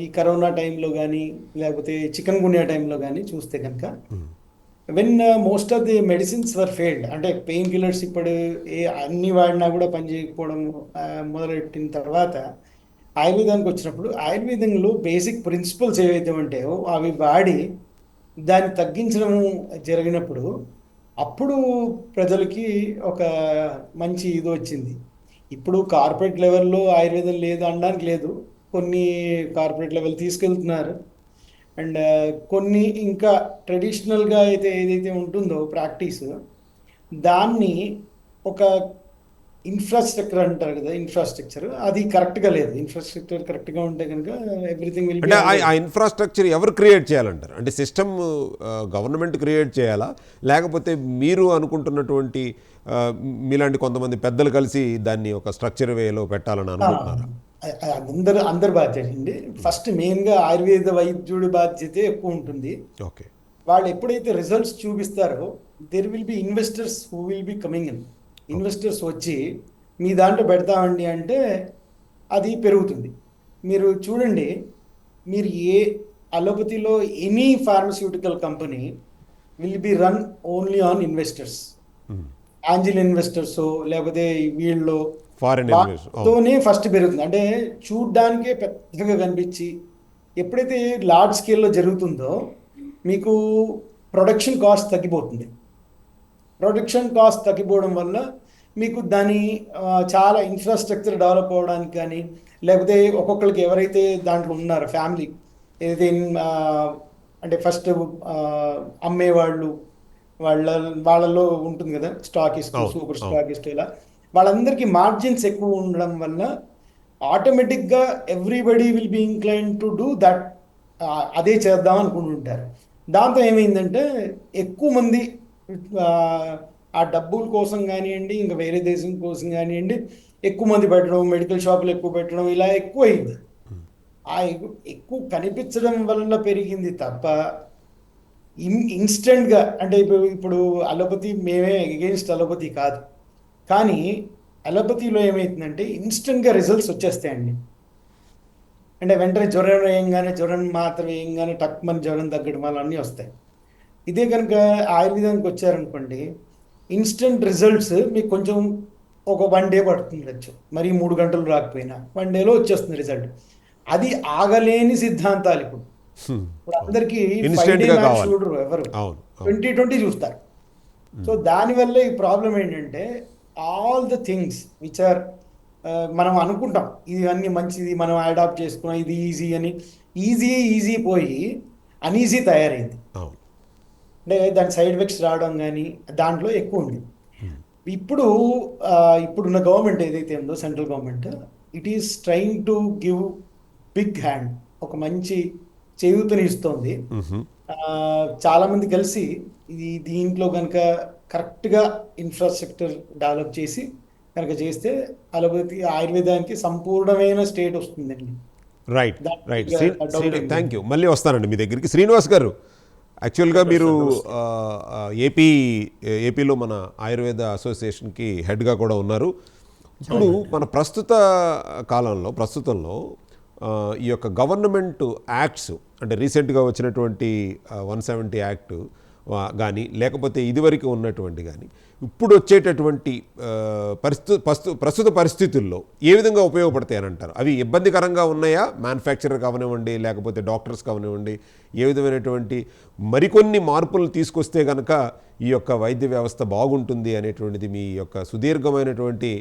ఈ కరోనా టైంలో కానీ లేకపోతే చికెన్ గున్యా టైంలో కానీ చూస్తే కనుక when most of the medicines were failed, అంటే పెయిన్ కిల్లర్స్ ఇప్పుడు అన్ని వాడినా కూడా పనిచేయకపోవడం మొదలెట్టిన తర్వాత ఆయుర్వేదానికి వచ్చినప్పుడు ఆయుర్వేదంలో బేసిక్ ప్రిన్సిపల్స్ ఏవైతే ఉంటాయో అవి వాడి దాన్ని తగ్గించడము జరిగినప్పుడు అప్పుడు ప్రజలకి ఒక మంచి ఇది వచ్చింది. ఇప్పుడు కార్పొరేట్ లెవెల్లో ఆయుర్వేదం లేదు అనడానికి లేదు, కొన్ని కార్పొరేట్ లెవెల్ తీసుకెళ్తున్నారు. అండ్ కొన్ని ఇంకా ట్రెడిషనల్గా అయితే ఏదైతే ఉంటుందో ప్రాక్టీస్, దాన్ని ఒక ఇన్ఫ్రాస్ట్రక్చర్ అంటారు కదా, ఇన్ఫ్రాస్ట్రక్చర్ అది కరెక్ట్గా లేదు. ఇన్ఫ్రాస్ట్రక్చర్ కరెక్ట్గా ఉంటే కనుక ఎవ్రీథింగ్ విల్ అంటే ఆ ఇన్ఫ్రాస్ట్రక్చర్ ఎవరు క్రియేట్ చేయాలంటారు? అంటే సిస్టమ్ గవర్నమెంట్ క్రియేట్ చేయాలా, లేకపోతే మీరు అనుకుంటున్నటువంటి మీలాంటి కొంతమంది పెద్దలు కలిసి దాన్ని ఒక స్ట్రక్చర్ వేలో పెట్టాలని అనుకుంటున్నారా? అందరు బాధ్యత అండి. ఫస్ట్ మెయిన్గా ఆయుర్వేద వైద్యుడి బాధ్యతే ఎక్కువ ఉంటుంది. ఓకే, వాళ్ళు ఎప్పుడైతే రిజల్ట్స్ చూపిస్తారో there will be investors who will be coming in. Investors వచ్చి మీ దాంట్లో పెడతామండి అంటే అది పెరుగుతుంది. మీరు చూడండి, మీరు అలోపతిలో any pharmaceutical company will be run only on investors. Angel investors లేకపోతే వీళ్ళు ఫారెన్ తోనే ఫస్ట్ పెరుగుతుంది. అంటే చూడ్డానికే పెద్దగా కనిపించి ఎప్పుడైతే లార్జ్ స్కేల్లో జరుగుతుందో మీకు ప్రొడక్షన్ కాస్ట్ తగ్గిపోతుంది. ప్రొడక్షన్ కాస్ట్ తగ్గిపోవడం వల్ల మీకు దాని చాలా ఇన్ఫ్రాస్ట్రక్చర్ డెవలప్ అవ్వడానికి కానీ, లేకపోతే ఒక్కొక్కరికి ఎవరైతే దాంట్లో ఉన్నారో ఫ్యామిలీ ఏదైతే అంటే ఫస్ట్ అమ్మేవాళ్ళు వాళ్ళలో ఉంటుంది కదా, స్టాకిస్ట్, సూపర్ స్టాకిస్ట్, ఇలా వాళ్ళందరికీ మార్జిన్స్ ఎక్కువ ఉండడం వల్ల ఆటోమేటిక్గా everybody will be incline to do that, అదే చేద్దాం అనుకుంటుంటారు. దాంతో ఏమైందంటే ఎక్కువ మంది ఆ డబ్బుల కోసం కానివ్వండి, ఇంకా వేరే దేశం కోసం కానివ్వండి, ఎక్కువ మంది పెట్టడం, మెడికల్ షాపులు ఎక్కువ పెట్టడం, ఇలా ఎక్కువ అయింది. ఆ ఎక్కువ కనిపించడం వల్ల పెరిగింది తప్ప ఇన్స్టెంట్గా అంటే ఇప్పుడు అలోపతి మేమే అగెయిన్స్ట్ అలోపతి కాదు, కానీ అలోపతిలో ఏమవుతుందంటే ఇన్స్టెంట్గా రిజల్ట్స్ వచ్చేస్తాయండి. అంటే వెంటనే జ్వరం వేయంగానే, జ్వరం మాత్రం వేయంగానే టక్మని జ్వరం తగ్గడం వల్ల అన్నీ వస్తాయి. ఇదే కనుక ఆయుర్వేదానికి వచ్చారనుకోండి, ఇన్స్టెంట్ రిజల్ట్స్ మీకు కొంచెం ఒక 1 డే పడుతుండొచ్చు, మరి 3 గంటలు రాకపోయినా 1 డేలో వచ్చేస్తుంది రిజల్ట్. అది ఆగలేని సిద్ధాంతాలు. ఇప్పుడు అందరికీ 5 డే మ్యాచ్ చూడరు ఎవరు, 2020 చూస్తారు. సో దానివల్ల ఈ ప్రాబ్లం ఏంటంటే all the things which are మనం అనుకుంటాం ఇది అన్నీ మంచిది, మనం అడాప్ట్ చేసుకున్నాం, ఇది ఈజీ అని, ఈజీ పోయి అన్ఈజీ తయారైంది. అంటే దాని సైడ్ ఎఫెక్ట్స్ రావడం కానీ దాంట్లో ఎక్కువ ఉంది. ఇప్పుడున్న గవర్నమెంట్ ఏదైతే ఉందో central government, it is trying to give big hand, ఒక మంచి చేయూతని ఇస్తోంది. చాలామంది కలిసి దీంట్లో కనుక కరెక్ట్గా ఇన్ఫ్రాస్ట్రక్చర్ డెవలప్ చేసి కనుక చేస్తే అలోపతి ఆయుర్వేదానికి సంపూర్ణమైన స్టేట్ వస్తుందండి. రైట్. Thank you. మళ్ళీ వస్తానండి మీ దగ్గరికి. శ్రీనివాస్ గారు, యాక్చువల్గా మీరు ఏపీలో మన ఆయుర్వేద అసోసియేషన్కి హెడ్గా కూడా ఉన్నారు. ఇప్పుడు మన ప్రస్తుతంలో ఈ యొక్క గవర్నమెంట్ యాక్ట్స్, అంటే రీసెంట్గా వచ్చినటువంటి 170 యాక్ట్ కానీ, లేకపోతే ఇదివరకు ఉన్నటువంటి కానీ, ఇప్పుడు వచ్చేటటువంటి ప్రస్తుత పరిస్థితుల్లో ఏ విధంగా ఉపయోగపడతాయని అంటారు? అవి ఇబ్బందికరంగా ఉన్నాయా? మ్యానుఫ్యాక్చరర్ కావనివ్వండి, లేకపోతే డాక్టర్స్ కావనివ్వండి, ఏ విధమైనటువంటి మరికొన్ని మార్పులు తీసుకొస్తే కనుక ఈ యొక్క వైద్య వ్యవస్థ బాగుంటుంది అనేటువంటిది మీ యొక్క సుదీర్ఘమైనటువంటి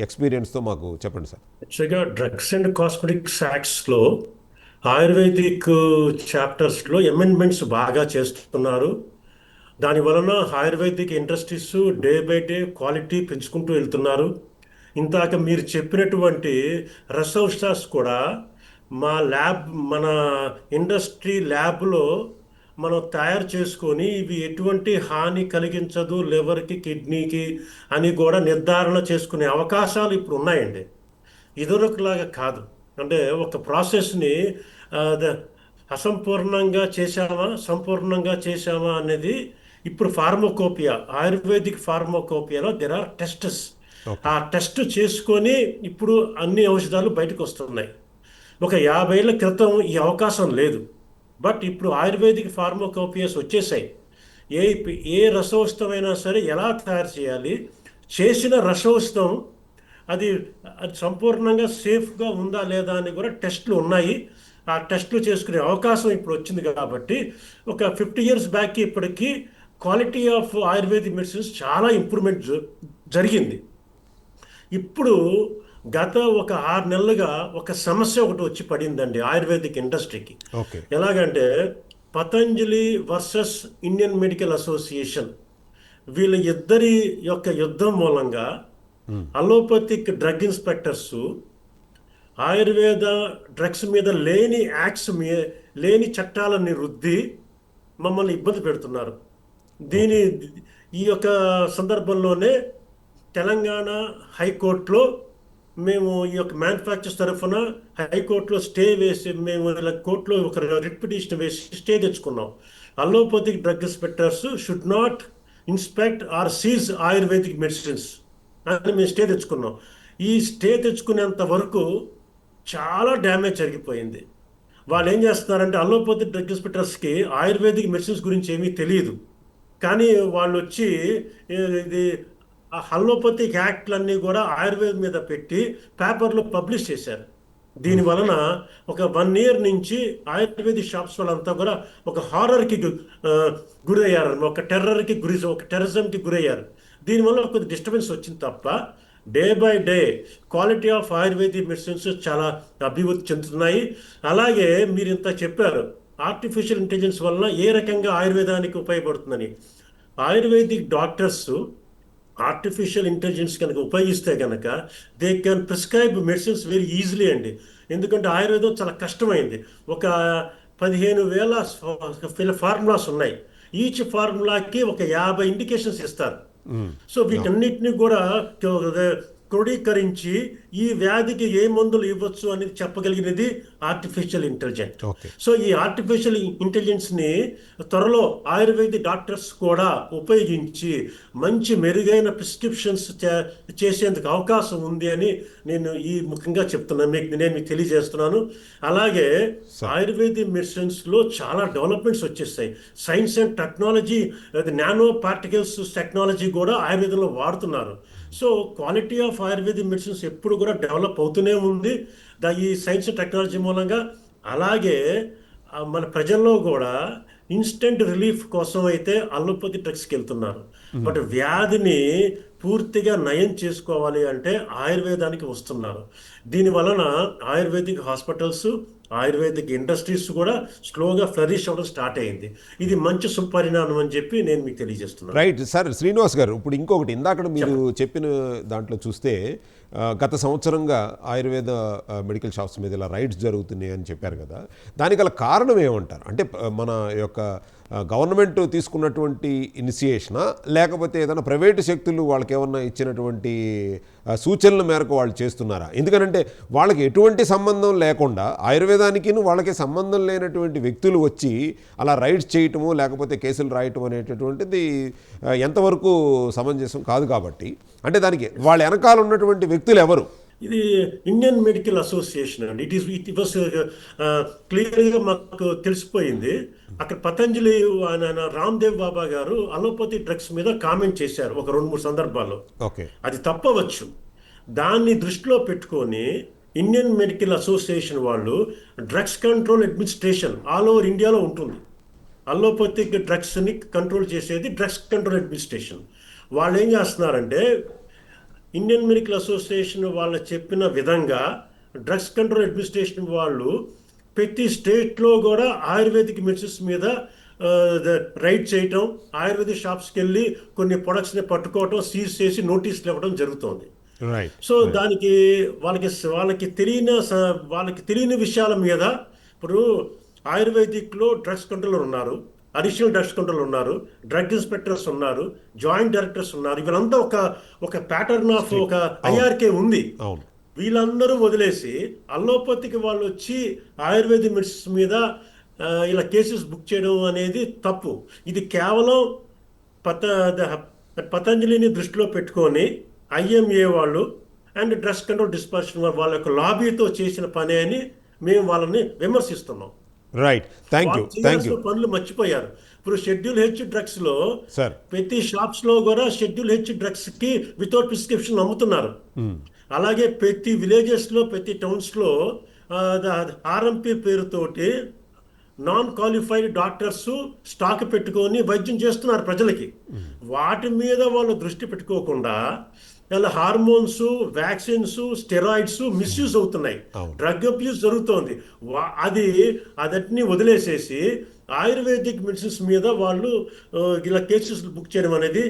ఎక్స్పీరియన్స్తో మాకు చెప్పండి సార్. యాక్చువల్గా డ్రగ్స్ అండ్ కాస్మెటిక్స్ యాక్ట్స్లో ఆయుర్వేదిక్ చాప్టర్స్లో అమెండ్మెంట్స్ బాగా చేస్తున్నారు. దాని వలన Ayurvedic industries day by day quality పెంచుకుంటూ వెళ్తున్నారు. ఇంతాక మీరు చెప్పినటువంటి రిసోర్సెస్ కూడా మన ఇండస్ట్రీ ల్యాబ్లో మనం తయారు చేసుకొని ఇవి ఎటువంటి హాని కలిగించదు లివర్కి, కిడ్నీకి అని కూడా నిర్ధారణ చేసుకునే అవకాశాలు ఇప్పుడు ఉన్నాయండి. ఇదివరకులాగా కాదు. అంటే ఒక ప్రాసెస్ని అసంపూర్ణంగా చేశామా సంపూర్ణంగా చేశామా అనేది ఇప్పుడు ఫార్మకోపియా, ఆయుర్వేదిక్ ఫార్మకోపియాలో దెర్ ఆర్ టెస్ట్స్. ఆ టెస్ట్ చేసుకొని ఇప్పుడు అన్ని ఔషధాలు బయటకు వస్తున్నాయి. ఒక 50 ఏళ్ల క్రితం ఈ అవకాశం లేదు. బట్ ఇప్పుడు ఆయుర్వేదిక్ ఫార్మకోపియాస్ వచ్చేసాయి. ఏ ఏ రసౌషధమైనా సరే ఎలా తయారు చేయాలి, చేసిన రసౌషధం అది అది సంపూర్ణంగా సేఫ్గా ఉందా లేదా అని కూడా టెస్టులు ఉన్నాయి. ఆ టెస్టులు చేసుకునే అవకాశం ఇప్పుడు వచ్చింది. కాబట్టి ఒక 50 years బ్యాక్ ఇప్పటికీ క్వాలిటీ ఆఫ్ ఆయుర్వేదిక్ మెడిసిన్స్ చాలా ఇంప్రూవ్మెంట్ జరిగింది. ఇప్పుడు గత ఒక 6 నెలలుగా ఒక సమస్య ఒకటి వచ్చి పడిందండి ఆయుర్వేదిక్ ఇండస్ట్రీకి. ఓకే. ఎలాగంటే Patanjali versus Indian medical association, వీళ్ళ ఇద్దరి యొక్క యుద్ధం మూలంగా allopathic drug inspectors Ayurveda drugs మీద లేని యాక్ట్స్ లేని చట్టాలని రుద్ది మమ్మల్ని ఇబ్బంది పెడుతున్నారు. ఈ యొక్క సందర్భంలోనే తెలంగాణ హైకోర్టులో మేము ఈ యొక్క మ్యానుఫ్యాక్చర్స్ తరఫున హైకోర్టులో స్టే వేసి మేము ఇలా కోర్టులో ఒక రిట్ పిటిషన్ వేసి స్టే తెచ్చుకున్నాం. Allopathic drug inspectors should not inspect or seize ayurvedic medicines అని మేము స్టే తెచ్చుకున్నాం. ఈ స్టే తెచ్చుకునేంత వరకు చాలా డ్యామేజ్ జరిగిపోయింది. వాళ్ళు ఏం చేస్తున్నారంటే అలోపతిక్ డ్రగ్ ఇన్స్పెక్టర్స్కి ఆయుర్వేదిక్ మెడిసిన్స్ గురించి ఏమీ తెలియదు. కానీ వాళ్ళు వచ్చి ఇది అలోపతిక్ యాక్ట్లన్నీ కూడా ఆయుర్వేదం మీద పెట్టి పేపర్లో పబ్లిష్ చేశారు. దీని వలన ఒక 1 year నుంచి ఆయుర్వేదిక్ షాప్స్ వాళ్ళంతా కూడా ఒక హారర్కి గురయ్యారు, ఒక టెర్రరిజంకి గురయ్యారు. దీనివల్ల కొద్ది డిస్టర్బెన్స్ వచ్చింది తప్ప day by day quality of ayurvedic medicines చాలా అభివృద్ధి చెందుతున్నాయి. అలాగే మీరు ఇంత చెప్పారు ఆర్టిఫిషియల్ ఇంటెలిజెన్స్ వలన ఏ రకంగా ఆయుర్వేదానికి ఉపయోగపడుతుందని. ఆయుర్వేదిక్ డాక్టర్స్ ఆర్టిఫిషియల్ ఇంటెలిజెన్స్ కనుక ఉపయోగిస్తే కనుక they can prescribe medicines very easily అండి. ఎందుకంటే ఆయుర్వేదం చాలా కష్టమైంది. ఒక 15,000 ఫార్ములాస్ ఉన్నాయి. ఈచ్ ఫార్ములాకి ఒక 50 ఇండికేషన్స్ ఇస్తారు. సో వీటన్నిటిని కూడా క్రోడీకరించి ఈ వ్యాధికి ఏ మందులు ఇవ్వచ్చు అనేది చెప్పగలిగినది ఆర్టిఫిషియల్ ఇంటెలిజెన్స్. సో ఈ ఆర్టిఫిషియల్ ఇంటెలిజెన్స్ని త్వరలో ఆయుర్వేదిక్ డాక్టర్స్ కూడా ఉపయోగించి మంచి మెరుగైన ప్రిస్క్రిప్షన్స్ చేసేందుకు అవకాశం ఉంది అని నేను ఈ ముఖ్యంగా చెప్తున్నాను, నేను మీకు తెలియజేస్తున్నాను. అలాగే ఆయుర్వేదిక్ మెడిసిన్స్లో చాలా డెవలప్మెంట్స్ వచ్చేస్తాయి. Science and technology, nano particles technology కూడా ఆయుర్వేదంలో వాడుతున్నారు. So quality of ayurvedic medicines ఎప్పుడు కూడా డెవలప్ అవుతూనే ఉంది ఈ సైన్స్ టెక్నాలజీ మూలంగా. అలాగే మన ప్రజల్లో కూడా ఇన్స్టెంట్ రిలీఫ్ కోసం అయితే అలోపతి డ్రగ్స్కి వెళ్తున్నారు. బట్ వ్యాధిని పూర్తిగా నయం చేసుకోవాలి అంటే ఆయుర్వేదానికి వస్తున్నారు. దీని వలన ఆయుర్వేదిక్ హాస్పిటల్స్, ఆయుర్వేదిక్ ఇండస్ట్రీస్ కూడా స్లోగా ఫ్లరిష్ అవ్వడం స్టార్ట్ అయింది. ఇది మంచి సుపరిణామం అని చెప్పి నేను మీకు తెలియజేస్తున్నాను. Right sir. శ్రీనివాస్ గారు, ఇప్పుడు ఇంకొకటి ఇందాక మీరు చెప్పిన దాంట్లో చూస్తే గత సంవత్సరంగా ఆయుర్వేద మెడికల్ షాప్స్ మీద ఇలా రైడ్స్ జరుగుతున్నాయి అని చెప్పారు కదా, దానికి గల కారణం ఏమంటారు? అంటే మన యొక్క గవర్నమెంట్ తీసుకున్నటువంటి ఇనిషియేషనా, లేకపోతే ఏదైనా ప్రైవేటు శక్తులు వాళ్ళకి ఏమన్నా ఇచ్చినటువంటి సూచనల మేరకు వాళ్ళు చేస్తున్నారా? ఎందుకంటే వాళ్ళకి ఎటువంటి సంబంధం లేకుండా ఆయుర్వేదానికి వాళ్ళకి సంబంధం లేనటువంటి వ్యక్తులు వచ్చి అలా రైడ్స్ చేయటము లేకపోతే కేసులు రాయటం అనేటటువంటిది ఎంతవరకు సమంజసం కాదు. కాబట్టి అంటే దానికి వాళ్ళ వెనకాల ఉన్నటువంటి వ్యక్తులు ఎవరు? ఇది ఇండియన్ మెడికల్ అసోసియేషన్ అండి. ఇట్ వాస్ క్లియర్గా మాకు తెలిసిపోయింది. అక్కడ పతంజలి రామ్దేవ్ బాబా గారు అలోపతి డ్రగ్స్ మీద కామెంట్ చేశారు ఒక 2-3 సందర్భాల్లో. అది తప్పవచ్చు. దాన్ని దృష్టిలో పెట్టుకొని ఇండియన్ మెడికల్ అసోసియేషన్ వాళ్ళు drugs control administration all over ఇండియాలో ఉంటుంది. అలోపతిక్ డ్రగ్స్ని కంట్రోల్ చేసేది డ్రగ్స్ కంట్రోల్ అడ్మినిస్ట్రేషన్. వాళ్ళు ఏం చేస్తున్నారంటే ఇండియన్ మెడికల్ అసోసియేషన్ వాళ్ళు చెప్పిన విధంగా డ్రగ్స్ కంట్రోల్ అడ్మినిస్ట్రేషన్ వాళ్ళు ప్రతి స్టేట్లో కూడా ఆయుర్వేదిక్ మెడిసిన్స్ మీద రైడ్ చేయటం, ఆయుర్వేదిక్ షాప్స్కి వెళ్ళి కొన్ని ప్రొడక్ట్స్ని పట్టుకోవటం, సీజ్ చేసి నోటీసులు ఇవ్వడం జరుగుతోంది. రైట్. సో దానికి వాళ్ళకి తెలియని విషయాల మీద ఇప్పుడు ఆయుర్వేదిక్లో డ్రగ్స్ కంట్రోలర్ ఉన్నారు, అడిషనల్ డ్రగ్స్ కంట్రోలర్ ఉన్నారు, డ్రగ్ ఇన్స్పెక్టర్స్ ఉన్నారు, జాయింట్ డైరెక్టర్స్ ఉన్నారు. వీళ్ళంతా ఒక ప్యాటర్న్ ఆఫ్ ఒక ఐఆర్కే ఉంది. అవును. వీళ్ళందరూ వదిలేసి అల్లోపతికి వాళ్ళు వచ్చి ఆయుర్వేదిక్ మెడిసిన్స్ మీద ఇలా కేసెస్ బుక్ చేయడం అనేది తప్పు. ఇది కేవలం పతంజలిని దృష్టిలో పెట్టుకొని ఐఎంఏ వాళ్ళు అండ్ డ్రగ్స్ కంట్రోల్ డిస్పర్షన్ వాళ్ళ యొక్క లాబీతో చేసిన పని అని మేము వాళ్ళని విమర్శిస్తున్నాం. రైట్. Thank you. పనులు మర్చిపోయారు. ఇప్పుడు షెడ్యూల్ హెచ్ డ్రగ్స్ లో సార్ ప్రతి షాప్స్ లో కూడా షెడ్యూల్ హెచ్ డ్రగ్స్ కి వితౌట్ ప్రిస్క్రిప్షన్ అమ్ముతున్నారు. అలాగే ప్రతి విలేజెస్ లో, ప్రతి టౌన్స్ లో ఆర్ఎంపీ పేరుతోటి నాన్ క్వాలిఫైడ్ డాక్టర్స్ స్టాక్ పెట్టుకొని వైద్యం చేస్తున్నారు ప్రజలకి. వాటి మీద వాళ్ళు దృష్టి పెట్టుకోకుండా ఇలా హార్మోన్స్, వ్యాక్సిన్స్, స్టెరాయిడ్స్ మిస్యూజ్ అవుతున్నాయి, డ్రగ్ అబ్యూస్ జరుగుతోంది. అదటిని వదిలేసేసి ఆయుర్వేదిక్ మెడిసిన్స్ మీద వాళ్ళు ఇలా కేసెస్ బుక్ చేయడం అనేది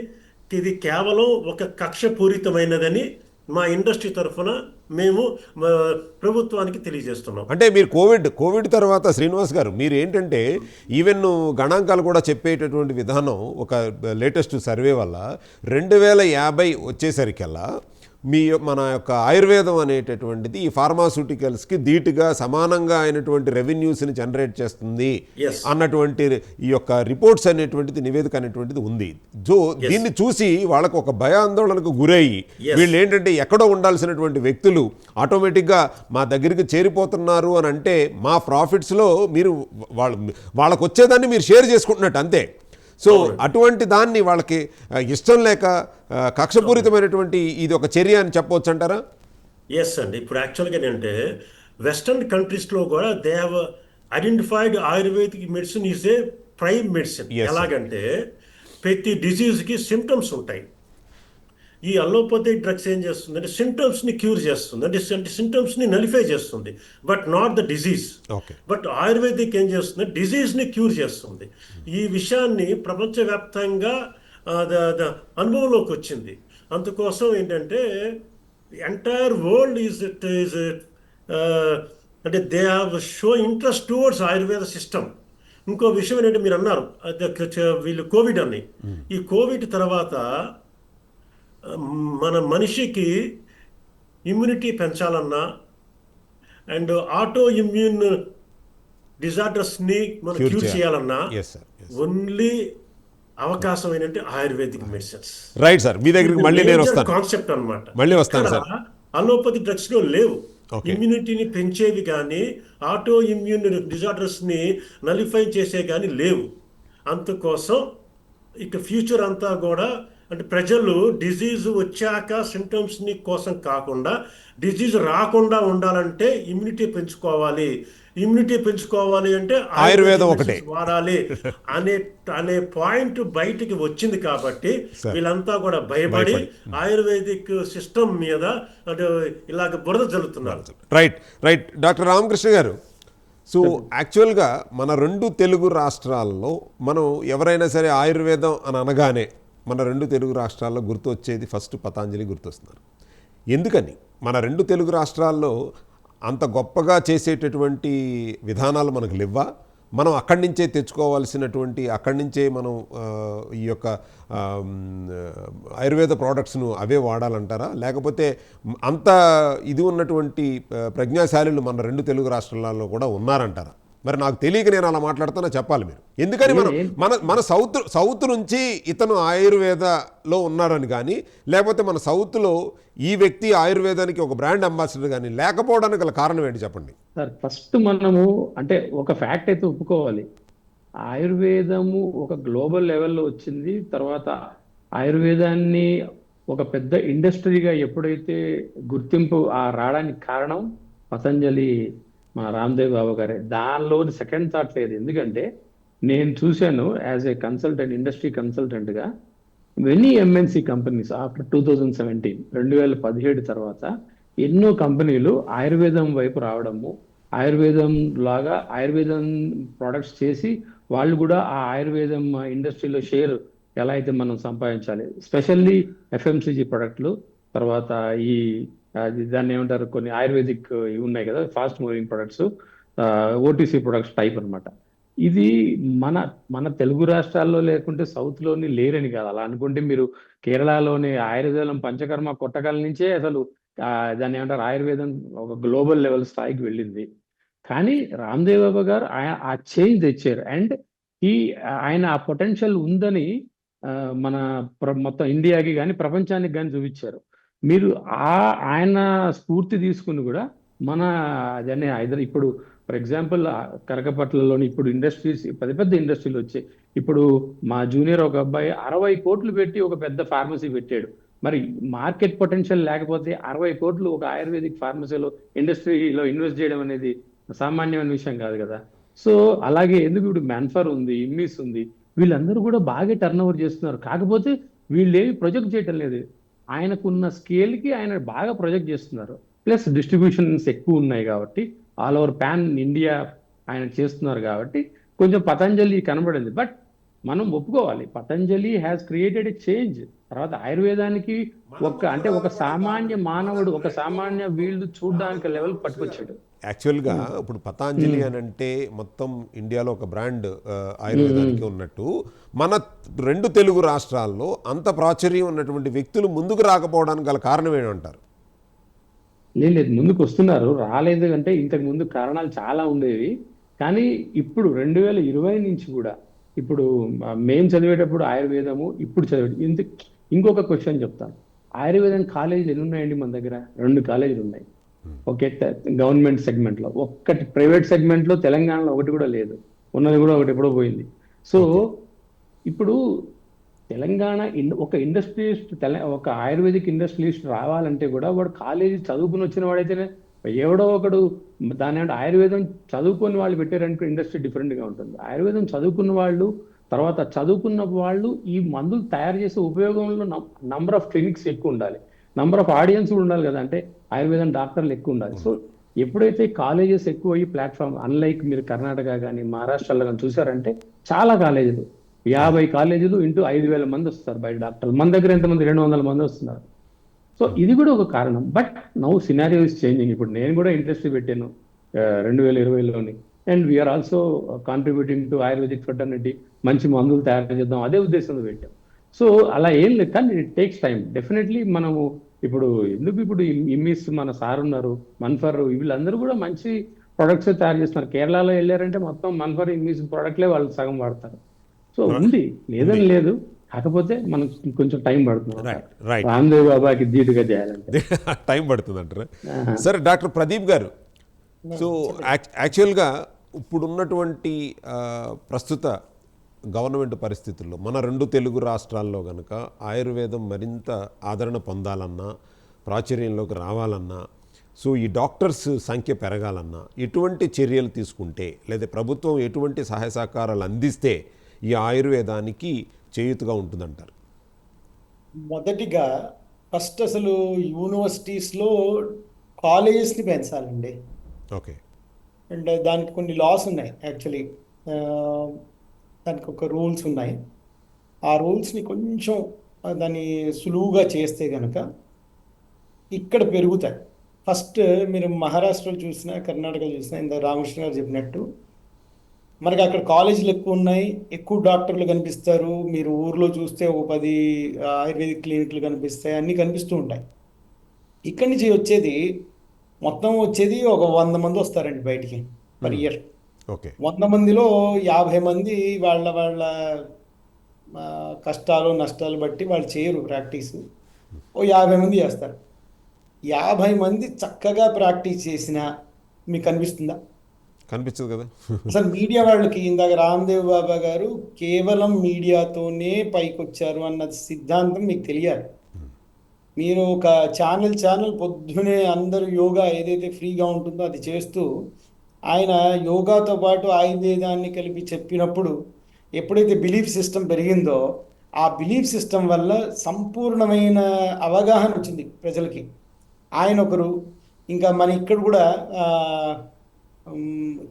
ఇది కేవలం ఒక కక్షపూరితమైనదని మా ఇండస్ట్రీ తరఫున మేము ప్రభుత్వానికి తెలియజేస్తున్నాం. అంటే మీరు కోవిడ్ తర్వాత శ్రీనివాస్ గారు మీరు ఏంటంటే ఈవెన్ గణాంకాలు కూడా చెప్పేటటువంటి విధానం ఒక లేటెస్ట్ సర్వే వల్ల 2050 వచ్చేసరికల్లా మన యొక్క ఆయుర్వేదం అనేటటువంటిది ఈ ఫార్మాస్యూటికల్స్కి ధీటుగా సమానంగా అయినటువంటి రెవెన్యూస్ని జనరేట్ చేస్తుంది అన్నటువంటి ఈ యొక్క రిపోర్ట్స్ అనేటువంటిది, నివేదిక అనేటువంటిది ఉంది. దీన్ని చూసి వాళ్ళకు ఒక భయాందోళనకు గురయ్యి వీళ్ళు ఏంటంటే ఎక్కడో ఉండాల్సినటువంటి వ్యక్తులు ఆటోమేటిక్గా మా దగ్గరికి చేరిపోతున్నారు అని అంటే మా ప్రాఫిట్స్లో మీరు వాళ్ళకు వచ్చేదాన్ని మీరు షేర్ చేసుకుంటున్నట్టు అంతే. సో అటువంటి దాన్ని వాళ్ళకి ఇష్టం లేక కక్షపూరితమైనటువంటి ఇది ఒక చర్య అని చెప్పవచ్చు అంటారా? ఎస్ అండి. ఇప్పుడు యాక్చువల్గా ఏంటంటే వెస్టర్న్ కంట్రీస్లో కూడా they have identified ayurvedic medicine is a prime medicine. ఎలాగంటే ప్రతి డిసీజ్కి సిమ్టమ్స్ ఉంటాయి. ఈ అల్లోపతి డ్రగ్స్ ఏం చేస్తుంది అంటే సింటమ్స్ని క్యూర్ చేస్తుంది, అంటే సింటమ్స్ని నలిఫై చేస్తుంది, but not the disease. But ayurvedic ఏం చేస్తుంది, డిజీజ్ని క్యూర్ చేస్తుంది. ఈ విషయాన్ని ప్రపంచవ్యాప్తంగా అనుభవంలోకి వచ్చింది. అందుకోసం ఏంటంటే ఎంటైర్ వరల్డ్ అంటే they have show interest towards Ayurveda system. ఇంకో విషయం ఏంటంటే మీరు అన్నారు వీళ్ళు కోవిడ్ అని. ఈ కోవిడ్ తర్వాత మన మనిషికి ఇమ్యూనిటీ పెంచాలన్నా అండ్ ఆటో ఇమ్యూన్ డిజార్డర్స్ని మనం క్యూర్ చేయాలన్నా ఓన్లీ అవకాశం ఏంటంటే ఆయుర్వేదిక్ మెడిసిన్స్. రైట్ సార్, మీ దగ్గరికి మళ్ళీ నేను వస్తాను. కాన్సెప్ట్ అన్నమాట. మళ్ళీ వస్తాను సార్. అలోపతి డ్రగ్స్ లో లేవు. ఇమ్యూనిటీని పెంచేవి కానీ ఆటో ఇమ్యూన్ డిజార్డర్స్ని నలిఫై చేసే కానీ లేవు. అందుకోసం ఇక ఫ్యూచర్ అంతా కూడా అంటే ప్రజలు డిజీజ్ వచ్చాక సిమ్టమ్స్ని కోసం కాకుండా డిజీజ్ రాకుండా ఉండాలంటే ఇమ్యూనిటీ పెంచుకోవాలి. ఇమ్యూనిటీ పెంచుకోవాలి అంటే ఆయుర్వేదం ఒకటే వాడాలి అనే పాయింట్ బయటికి వచ్చింది. కాబట్టి వీళ్ళంతా కూడా భయపడి ఆయుర్వేదిక్ సిస్టమ్ మీద అంటే ఇలాగ బురద జల్లుతున్నారు. రైట్ డాక్టర్ రామకృష్ణ గారు, సో యాక్చువల్గా మన 2 తెలుగు రాష్ట్రాల్లో మనం ఎవరైనా సరే ఆయుర్వేదం అని అనగానే మన 2 తెలుగు రాష్ట్రాల్లో గుర్తు వచ్చేది ఫస్ట్ పతాంజలి గుర్తొస్తున్నారు. ఎందుకని మన 2 తెలుగు రాష్ట్రాల్లో అంత గొప్పగా చేసేటటువంటి విధానాలు మనకు లేవా? మనం అక్కడి నుంచే తెచ్చుకోవాల్సినటువంటి, అక్కడి నుంచే మనం ఈ యొక్క ఆయుర్వేద ప్రోడక్ట్స్ను అవే వాడాలంటారా? లేకపోతే అంత ఇది ఉన్నటువంటి ప్రజ్ఞాశాలులు మన 2 తెలుగు రాష్ట్రాలలో కూడా ఉన్నారంటారా? మరి నాకు తెలియక నేను అలా మాట్లాడుతున్నా, చెప్పాలి మీరు. ఎందుకని మన సౌత్ నుంచి ఇతను ఆయుర్వేదలో ఉన్నారని కానీ, లేకపోతే మన సౌత్లో ఈ వ్యక్తి ఆయుర్వేదానికి ఒక బ్రాండ్ అంబాసిడర్ కానీ లేకపోవడానికి గల కారణం ఏంటి చెప్పండి సార్. ఫస్ట్ మనము అంటే ఒక ఫ్యాక్ట్ అయితే ఒప్పుకోవాలి, ఆయుర్వేదము ఒక గ్లోబల్ లెవెల్లో వచ్చింది. తర్వాత ఆయుర్వేదాన్ని ఒక పెద్ద ఇండస్ట్రీగా ఎప్పుడైతే గుర్తింపు రావడానికి కారణం పతంజలి, మా రామ్దేవ్ బాబా గారే. దానిలోని సెకండ్ థాట్ లేదు. ఎందుకంటే నేను చూశాను యాజ్ ఏ కన్సల్టెంట్, ఇండస్ట్రీ కన్సల్టెంట్గా మెనీ ఎంఎన్సీ కంపెనీస్ ఆఫ్టర్ 2017 తర్వాత ఎన్నో కంపెనీలు ఆయుర్వేదం వైపు రావడము, ఆయుర్వేదం లాగా ఆయుర్వేదం ప్రొడక్ట్స్ చేసి వాళ్ళు కూడా ఆ ఆయుర్వేదం ఇండస్ట్రీలో షేర్ ఎలా అయితే మనం సంపాదించాలి, స్పెషల్లీ ఎఫ్ఎంసీజీ ప్రొడక్ట్లు, తర్వాత ఈ దాన్ని ఏమంటారు, కొన్ని ఆయుర్వేదిక్ ఇవి ఉన్నాయి కదా fast moving products, OTC products type అన్నమాట. ఇది మన మన తెలుగు రాష్ట్రాల్లో లేకుంటే సౌత్లోని లేరని కాదు. అలా అనుకుంటే మీరు కేరళలోని ఆయుర్వేదం పంచకర్మ కొట్టగల నుంచే అసలు దాన్ని ఏమంటారు, ఆయుర్వేదం ఒక గ్లోబల్ లెవెల్ స్థాయికి వెళ్ళింది. కానీ రామ్దేవ్ బాబా గారు ఆ చేంజ్ తెచ్చారు. అండ్ ఈ ఆయన ఆ పొటెన్షియల్ ఉందని ఆ, మన మొత్తం ఇండియాకి కానీ ప్రపంచానికి కానీ చూపించారు. మీరు ఆయన స్ఫూర్తి తీసుకుని కూడా మన దాన్ని ఇప్పుడు ఫర్ ఎగ్జాంపుల్ కరకపట్లలోని ఇప్పుడు ఇండస్ట్రీస్, పెద్ద పెద్ద ఇండస్ట్రీలు వచ్చాయి. ఇప్పుడు మా జూనియర్ ఒక అబ్బాయి 60 కోట్లు పెట్టి ఒక పెద్ద ఫార్మసీ పెట్టాడు. మరి మార్కెట్ పొటెన్షియల్ లేకపోతే 60 కోట్లు ఒక ఆయుర్వేదిక్ ఫార్మసీలో ఇండస్ట్రీలో ఇన్వెస్ట్ చేయడం అనేది సామాన్యమైన విషయం కాదు కదా. సో అలాగే ఎందుకు ఇప్పుడు మ్యాన్ఫర్ ఉంది, ఇమ్మిస్ ఉంది, వీళ్ళందరూ కూడా బాగా టర్న్ ఓవర్ చేస్తున్నారు. కాకపోతే వీళ్ళేమి ప్రొజెక్ట్ చేయటం లేదు. ఆయనకున్న స్కేల్కి ఆయన బాగా ప్రొజెక్ట్ చేస్తున్నారు. ప్లస్ డిస్ట్రిబ్యూషన్స్ ఎక్కువ ఉన్నాయి కాబట్టి ఆల్ ఓవర్ పాన్ ఇండియా ఆయన చేస్తున్నారు కాబట్టి కొంచెం పతంజలి కనబడింది. బట్ మనం ఒప్పుకోవాలి, Patanjali has created a change. తర్వాత ఆయుర్వేదానికి ఒక సామాన్య మానవుడు, ఒక సామాన్య వీళ్ళు చూడడానికి లెవెల్ పట్టుకొచ్చాడు. యాక్చువల్గా ఇప్పుడు పతాంజలి అని అంటే మొత్తం ఇండియాలో ఒక బ్రాండ్ ఆయుర్వేదానికి ఉన్నట్టు, మన 2 తెలుగు రాష్ట్రాల్లో అంత ప్రాచుర్యం ఉన్నటువంటి వ్యక్తులు ముందుకు రాకపోవడానికి గల కారణం ఏమంటారు? లేదు, ముందుకు వస్తున్నారు. రాలేదు అంటే ఇంతకు ముందు కారణాలు చాలా ఉండేవి. కానీ ఇప్పుడు 2020 నుంచి కూడా, ఇప్పుడు మేము చదివేటప్పుడు ఆయుర్వేదము, ఇప్పుడు చదివే ఇంకొక క్వశ్చన్ చెప్తాను. ఆయుర్వేదం కాలేజీలు ఎన్ని ఉన్నాయండి మన దగ్గర? 2 కాలేజీలు ఉన్నాయి. ఓకే, గవర్నమెంట్ సెగ్మెంట్ లో. ఒక్కటి ప్రైవేట్ సెగ్మెంట్ లో తెలంగాణలో ఒకటి కూడా లేదు. ఉన్నది కూడా ఒకటి ఎప్పుడో పోయింది. సో ఇప్పుడు తెలంగాణ ఒక ఇండస్ట్రియలిస్ట్, ఒక ఆయుర్వేదిక్ ఇండస్ట్రియలిస్ట్ రావాలంటే కూడా వాడు కాలేజీ చదువుకుని వచ్చిన వాడైతేనే, ఎవడో ఒకడు దాని అంటే ఆయుర్వేదం చదువుకుని వాళ్ళు పెట్టారనుకో ఇండస్ట్రీ డిఫరెంట్గా ఉంటుంది. ఆయుర్వేదం చదువుకున్న వాళ్ళు, తర్వాత చదువుకున్న వాళ్ళు ఈ మందులు తయారు చేసే ఉపయోగంలో నంబర్ ఆఫ్ క్లినిక్స్ ఎక్కువ ఉండాలి, నంబర్ ఆఫ్ ఆడియన్స్ కూడా ఉండాలి కదా. అంటే ఆయుర్వేదం డాక్టర్లు ఎక్కువ ఉండాలి. సో ఎప్పుడైతే కాలేజెస్ ఎక్కువ అయ్యి ప్లాట్ఫామ్, అన్లైక్ మీరు కర్ణాటక కానీ మహారాష్ట్రలో కానీ చూసారంటే చాలా కాలేజీలు, 50 కాలేజీలు ఇంటూ 5,000 మంది వస్తారు బయట డాక్టర్లు. మన దగ్గర ఎంతమంది? 200 మంది వస్తున్నారు. సో ఇది కూడా ఒక కారణం. But now scenario is changing. ఇప్పుడు నేను కూడా ఇంట్రెస్ట్ పెట్టాను 2020లోని. And we're also contributing to Ayurvedic fraternity. మంచి మందులు తయారు చేద్దాం అదే ఉద్దేశంతో పెట్టాం. సో అలా ఏం లేదు, కానీ ఇట్ టేక్స్ టైం డెఫినెట్లీ. మనము ఇప్పుడు ఇప్పుడు ఇమ్మిస్ మన సార్ ఉన్నారు, మన్ఫర్, వీళ్ళందరూ కూడా మంచి ప్రొడక్ట్స్ తయారు చేస్తున్నారు. కేరళలో వెళ్ళారంటే మొత్తం మన్ఫర్ ఇమ్మిస్ ప్రొడక్ట్లే వాళ్ళు సగం వాడతారు. సో ఉంది, లేదని లేదు. కాకపోతే మనకు కొంచెం టైం పడుతుంది రామ్దేవ్ బాబాకి ధీటుగా చేయాలంటే. టైం పడుతుంది అంటారా? సరే డాక్టర్ ప్రదీప్ గారు, సో యాక్చువల్గా ఇప్పుడున్నటువంటి ప్రస్తుత గవర్నమెంట్ పరిస్థితుల్లో మన 2 తెలుగు రాష్ట్రాల్లో కనుక ఆయుర్వేదం మరింత ఆదరణ పొందాలన్నా, ప్రాచుర్యంలోకి రావాలన్నా, సో ఈ డాక్టర్స్ సంఖ్య పెరగాలన్నా ఎటువంటి చర్యలు తీసుకుంటే, లేదా ప్రభుత్వం ఎటువంటి సహాయ సహకారాలు అందిస్తే ఈ ఆయుర్వేదానికి చేయూతగా ఉంటుందంటారు? మొదటిగా ఫస్ట్ అసలు యూనివర్సిటీస్లో కాలేజెస్ని పెంచాలండి. ఓకే. అండ్ దానికి కొన్ని లాస్ ఉన్నాయి యాక్చువల్లీ. దానికి ఒక రూల్స్ ఉన్నాయి. ఆ రూల్స్ని కొంచెం దాన్ని సులువుగా చేస్తే కనుక ఇక్కడ పెరుగుతాయి. ఫస్ట్ మీరు మహారాష్ట్రలో చూసినా, కర్ణాటకలో చూసినా, ఇంత రామకృష్ణ గారు చెప్పినట్టు మనకి అక్కడ కాలేజీలు ఎక్కువ ఉన్నాయి, ఎక్కువ డాక్టర్లు కనిపిస్తారు. మీరు ఊర్లో చూస్తే ఒక 10 ఆయుర్వేదిక్ క్లినిక్లు కనిపిస్తాయి, అన్నీ కనిపిస్తూ ఉంటాయి. ఇక్కడి నుంచి మొత్తం వచ్చేది ఒక 100 మంది వస్తారండి బయటికి పర్ ఇయర్. ఓకే. 100 మందిలో 50 మంది వాళ్ళ కష్టాలు నష్టాలు బట్టి వాళ్ళు చేయరు ప్రాక్టీస్. 50 మంది చేస్తారు. 50 మంది చక్కగా ప్రాక్టీస్ చేసినా మీకు కనిపిస్తుందా? కనిపించదు కదా. అసలు మీడియా వాళ్ళకి, ఇందాక రామ్దేవ్ బాబా గారు కేవలం మీడియాతోనే పైకి వచ్చారు అన్న సిద్ధాంతం మీకు తెలియాలి. మీరు ఒక ఛానల్ పొద్దునే అందరూ యోగా ఏదైతే ఫ్రీగా ఉంటుందో అది చేస్తూ, ఆయన యోగాతో పాటు ఆయుర్వేదాన్ని కలిపి చెప్పినప్పుడు ఎప్పుడైతే బిలీఫ్ సిస్టమ్ పెరిగిందో, ఆ బిలీఫ్ సిస్టమ్ వల్ల సంపూర్ణమైన అవగాహన వచ్చింది ప్రజలకి. ఆయన ఒకరు. ఇంకా మన ఇక్కడ కూడా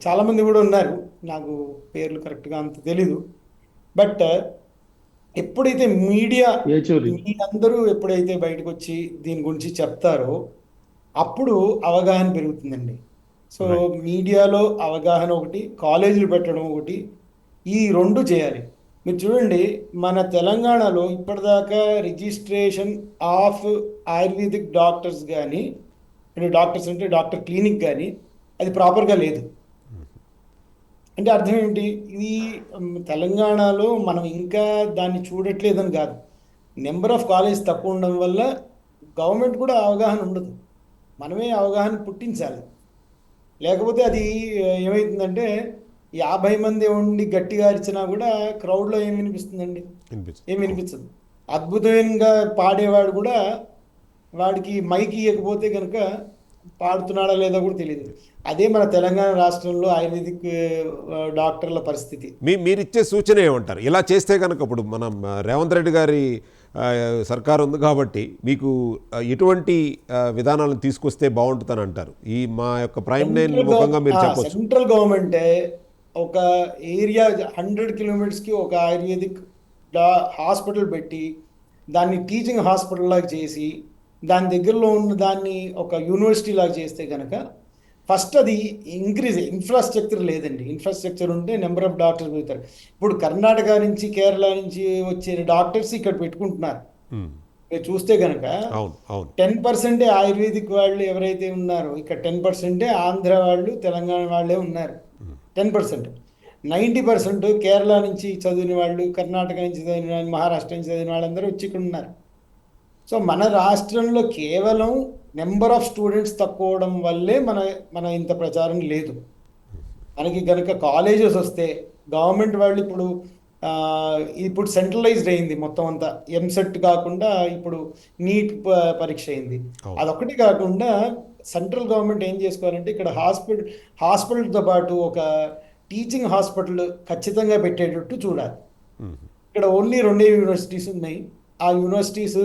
చాలామంది కూడా ఉన్నారు, నాకు పేర్లు కరెక్ట్గా అంత తెలీదు. బట్ ఎప్పుడైతే మీడియా ఏచూరి. మీరందరూ ఎప్పుడైతే బయటకు వచ్చి దీని గురించి చెప్తారో అప్పుడు అవగాహన పెరుగుతుందండి. So Right. మీడియాలో అవగాహన ఒకటి, కాలేజీలు పెట్టడం ఒకటి, ఈ రెండు చేయాలి. మీరు చూడండి, మన తెలంగాణలో ఇప్పటిదాకా రిజిస్ట్రేషన్ ఆఫ్ ఆయుర్వేదిక్ డాక్టర్స్ కానీ, అంటే డాక్టర్స్ అంటే డాక్టర్ క్లినిక్ కానీ అది ప్రాపర్గా లేదు. అంటే అర్థం ఏంటి? ఇది తెలంగాణలో మనం ఇంకా దాన్ని చూడట్లేదని కాదు, నెంబర్ ఆఫ్ కాలేజ్ తక్కువ ఉండడం వల్ల గవర్నమెంట్ కూడా అవగాహన ఉండదు. మనమే అవగాహన పుట్టించాలి. లేకపోతే అది ఏమవుతుందంటే 50 మంది ఉండి గట్టిగా అరిచినా కూడా క్రౌడ్లో ఏం వినిపిస్తుందండి? వినిపించదు. ఏం వినిపించదు. అద్భుతంగా పాడేవాడు కూడా వాడికి మైక్ ఇవ్వకపోతే కనుక పాడుతున్నాడా లేదో కూడా తెలియదు. అదే మన తెలంగాణ రాష్ట్రంలో ఆయుర్వేదిక్ డాక్టర్ల పరిస్థితి. మీరిచ్చే సూచన ఏమంటారు? ఇలా చేస్తే కనుక ఇప్పుడు మనం రేవంత్ రెడ్డి గారి సర్కారు ఉంది కాబట్టి మీకు ఎటువంటి విధానాలను తీసుకొస్తే బాగుంటుందని అంటారు? ఈ మా యొక్క ప్రైమ్ లైన్ ముఖంగా మీరు చెప్పొచ్చు. సెంట్రల్ గవర్నమెంటే ఒక ఏరియా 100 కిలోమీటర్స్కి ఒక ఆయుర్వేదిక్ హాస్పిటల్ పెట్టి దాన్ని టీచింగ్ హాస్పిటల్ లాగా చేసి దాని దగ్గరలో ఉన్న దాన్ని ఒక యూనివర్సిటీ లాగా చేస్తే కనుక ఫస్ట్ అది ఇన్ఫ్రాస్ట్రక్చర్ లేదండి. ఇన్ఫ్రాస్ట్రక్చర్ ఉంటే నెంబర్ ఆఫ్ డాక్టర్స్ పెడతారు. ఇప్పుడు కర్ణాటక నుంచి, కేరళ నుంచి వచ్చే డాక్టర్స్ ఇక్కడ పెట్టుకుంటున్నారు. మీరు చూస్తే కనుక అవును, అవును. 10% ఆయుర్వేదిక్ వాళ్ళు ఎవరైతే ఉన్నారో ఇక్కడ 10% ఆంధ్ర వాళ్ళు, తెలంగాణ వాళ్ళే ఉన్నారు. 10%. 90% కేరళ నుంచి చదివిన వాళ్ళు, కర్ణాటక నుంచి చదివిన వాళ్ళు, మహారాష్ట్ర నుంచి చదివిన వాళ్ళందరూ వచ్చి ఇక్కడ ఉన్నారు. సో మన రాష్ట్రంలో కేవలం నెంబర్ ఆఫ్ స్టూడెంట్స్ తక్కువ అవడం వల్లే మన ఇంత ప్రచారం లేదు. మనకి కనుక కాలేజెస్ వస్తే గవర్నమెంట్ వాళ్ళు ఇప్పుడు సెంట్రలైజ్డ్ అయింది మొత్తం అంతా. ఎంసెట్ కాకుండా ఇప్పుడు నీట్ పరీక్ష అయింది. అదొక్కటి కాకుండా సెంట్రల్ గవర్నమెంట్ ఏం చేసుకోవాలంటే ఇక్కడ హాస్పిటల్తో పాటు ఒక టీచింగ్ హాస్పిటల్ ఖచ్చితంగా పెట్టేటట్టు చూడాలి. ఇక్కడ ఓన్లీ 2 యూనివర్సిటీస్ ఉన్నాయి. ఆ యూనివర్సిటీస్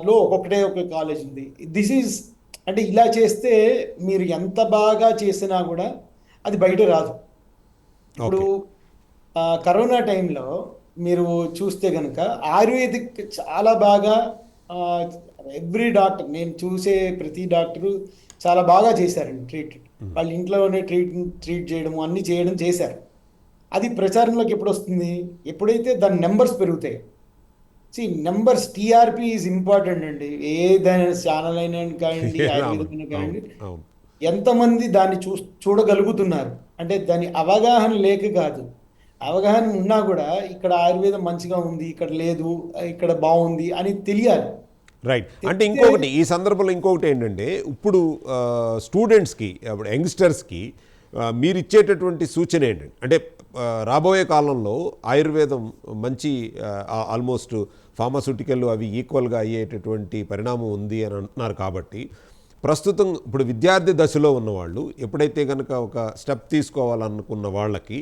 లో ఒక్కొక్కటే ఒక కాలేజ్ ఉంది. అంటే ఇలా చేస్తే మీరు ఎంత బాగా చేసినా కూడా అది బయట రాదు. ఇప్పుడు కరోనా టైంలో మీరు చూస్తే కనుక ఆయుర్వేదిక్ చాలా బాగా ఎవ్రీ డాక్టర్, నేను చూసే ప్రతి డాక్టరు చాలా బాగా చేశారండి ట్రీట్మెంట్. వాళ్ళ ఇంట్లోనే ట్రీట్ చేయడం అన్నీ చేయడం చేశారు. అది ప్రచారంలోకి ఎప్పుడు వస్తుంది? ఎప్పుడైతే దాని నెంబర్స్ పెరుగుతాయి. నెంబర్స్, టీఆర్పీ ఈజ్ ఇంపార్టెంట్ అండి. ఏదైనా ఛానల్ అయినా కానివ్వండి, ఆయుర్వేదిక్ కానివ్వండి, ఎంతమంది దాన్ని చూడగలుగుతున్నారు అంటే దాని అవగాహన లేక కాదు. అవగాహన ఉన్నా కూడా ఇక్కడ ఆయుర్వేదం మంచిగా ఉంది, ఇక్కడ లేదు, ఇక్కడ బాగుంది అని తెలియాలి. రైట్. అంటే ఇంకొకటి ఈ సందర్భంలో ఇంకొకటి ఏంటంటే ఇప్పుడు స్టూడెంట్స్కి, ఇప్పుడు యంగ్స్టర్స్కి మీరు ఇచ్చేటటువంటి సూచన ఏంటంటే, అంటే రాబోయే కాలంలో ఆయుర్వేదం మంచి ఆల్మోస్ట్ ఫార్మాస్యూటికల్ అవి ఈక్వల్గా అయ్యేటటువంటి పరిణామం ఉంది అని అంటున్నారు. కాబట్టి ప్రస్తుతం ఇప్పుడు విద్యార్థి దశలో ఉన్నవాళ్ళు ఎప్పుడైతే కనుక ఒక స్టెప్ తీసుకోవాలనుకున్న వాళ్ళకి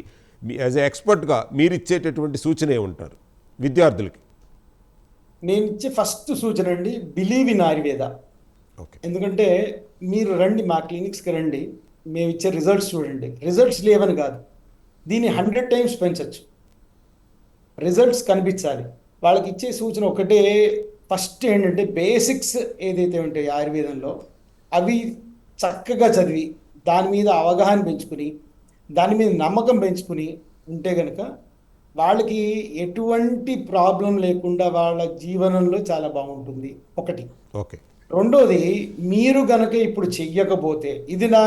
యాజ్ ఎ ఎక్స్పర్ట్గా మీరు ఇచ్చేటటువంటి సూచన ఏమంటారు విద్యార్థులకి? నేను ఇచ్చే ఫస్ట్ సూచన అండి, బిలీవ్ ఇన్ ఆయుర్వేద. ఓకే. ఎందుకంటే మీరు రండి, మా క్లినిక్స్కి రండి, మేము ఇచ్చే రిజల్ట్స్ చూడండి. రిజల్ట్స్ లేవని కాదు, దీన్ని 100 times పెంచవచ్చు. రిజల్ట్స్ కనిపించాలి. వాళ్ళకి ఇచ్చే సూచన ఒకటే, ఫస్ట్ ఏంటంటే బేసిక్స్ ఏదైతే ఉంటాయి ఆయుర్వేదంలో అవి చక్కగా చదివి దాని మీద అవగాహన పెంచుకుని దాని మీద నమ్మకం పెంచుకుని ఉంటే కనుక వాళ్ళకి ఎటువంటి ప్రాబ్లం లేకుండా వాళ్ళ జీవనంలో చాలా బాగుంటుంది. ఒకటి. ఓకే. రెండోది, మీరు గనక ఇప్పుడు చెయ్యకపోతే, ఇది నా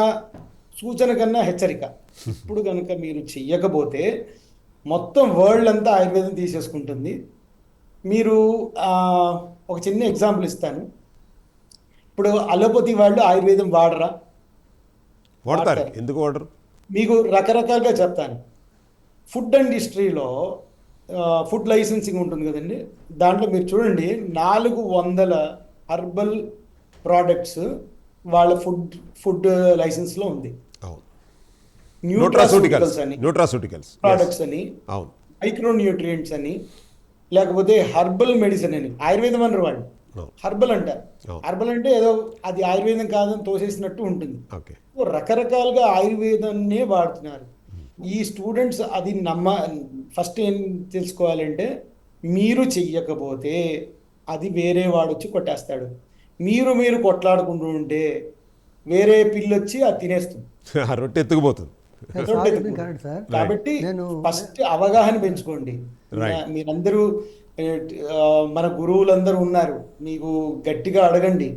సూచన కన్నా హెచ్చరిక, ఇప్పుడు కనుక మీరు చెయ్యకపోతే మొత్తం వరల్డ్ అంతా ఆయుర్వేదం తీసేసుకుంటుంది. మీరు ఒక చిన్న ఎగ్జాంపుల్ ఇస్తాను. ఇప్పుడు అలోపతి వాళ్ళు ఆయుర్వేదం వాడరా? వాడతారు. ఎందుకు వాడరు? మీకు రకరకాలుగా చెప్తాను. ఫుడ్ ఇండస్ట్రీలో ఫుడ్ లైసెన్సింగ్ ఉంటుంది కదండి, దాంట్లో మీరు చూడండి 400 హర్బల్ ప్రోడక్ట్స్ వాళ్ళ ఫుడ్ లైసెన్స్లో ఉంది. న్యూట్రాసూటికల్స్ అని, ప్రోడక్ట్స్ అని, మైక్రో న్యూట్రియంట్స్ అని, లేకపోతే హర్బల్ మెడిసిన్ అని. ఆయుర్వేదం అనరు వాళ్ళు, హర్బల్ అంటారు. అవును. హర్బల్ అంటే ఏదో అది ఆయుర్వేదం కాదని తోసేసినట్టు ఉంటుంది. ఓకే. రకరకాలుగా ఆయుర్వేదాన్నే వాడుతున్నారు. ఈ స్టూడెంట్స్ అది ఫస్ట్ ఏం తెలుసుకోవాలంటే, మీరు చెయ్యకపోతే అది వేరే వాడొచ్చి కొట్టేస్తాడు. మీరు కొట్లాడుకుంటూ ఉంటే వేరే పిల్లొచ్చి అది తినేస్తుంది. ఆ రొట్టె ఎత్తుకుపోతుంది. సార్ చెప్పింది కరెక్ట్ సార్. కాబట్టి నేను ఫస్ట్ అవగాహన పెంచుకోండి. Right. మీరందరూ ఆ, మన గురువులందరూ ఉన్నారు, మీకు గట్టిగా అడగండి,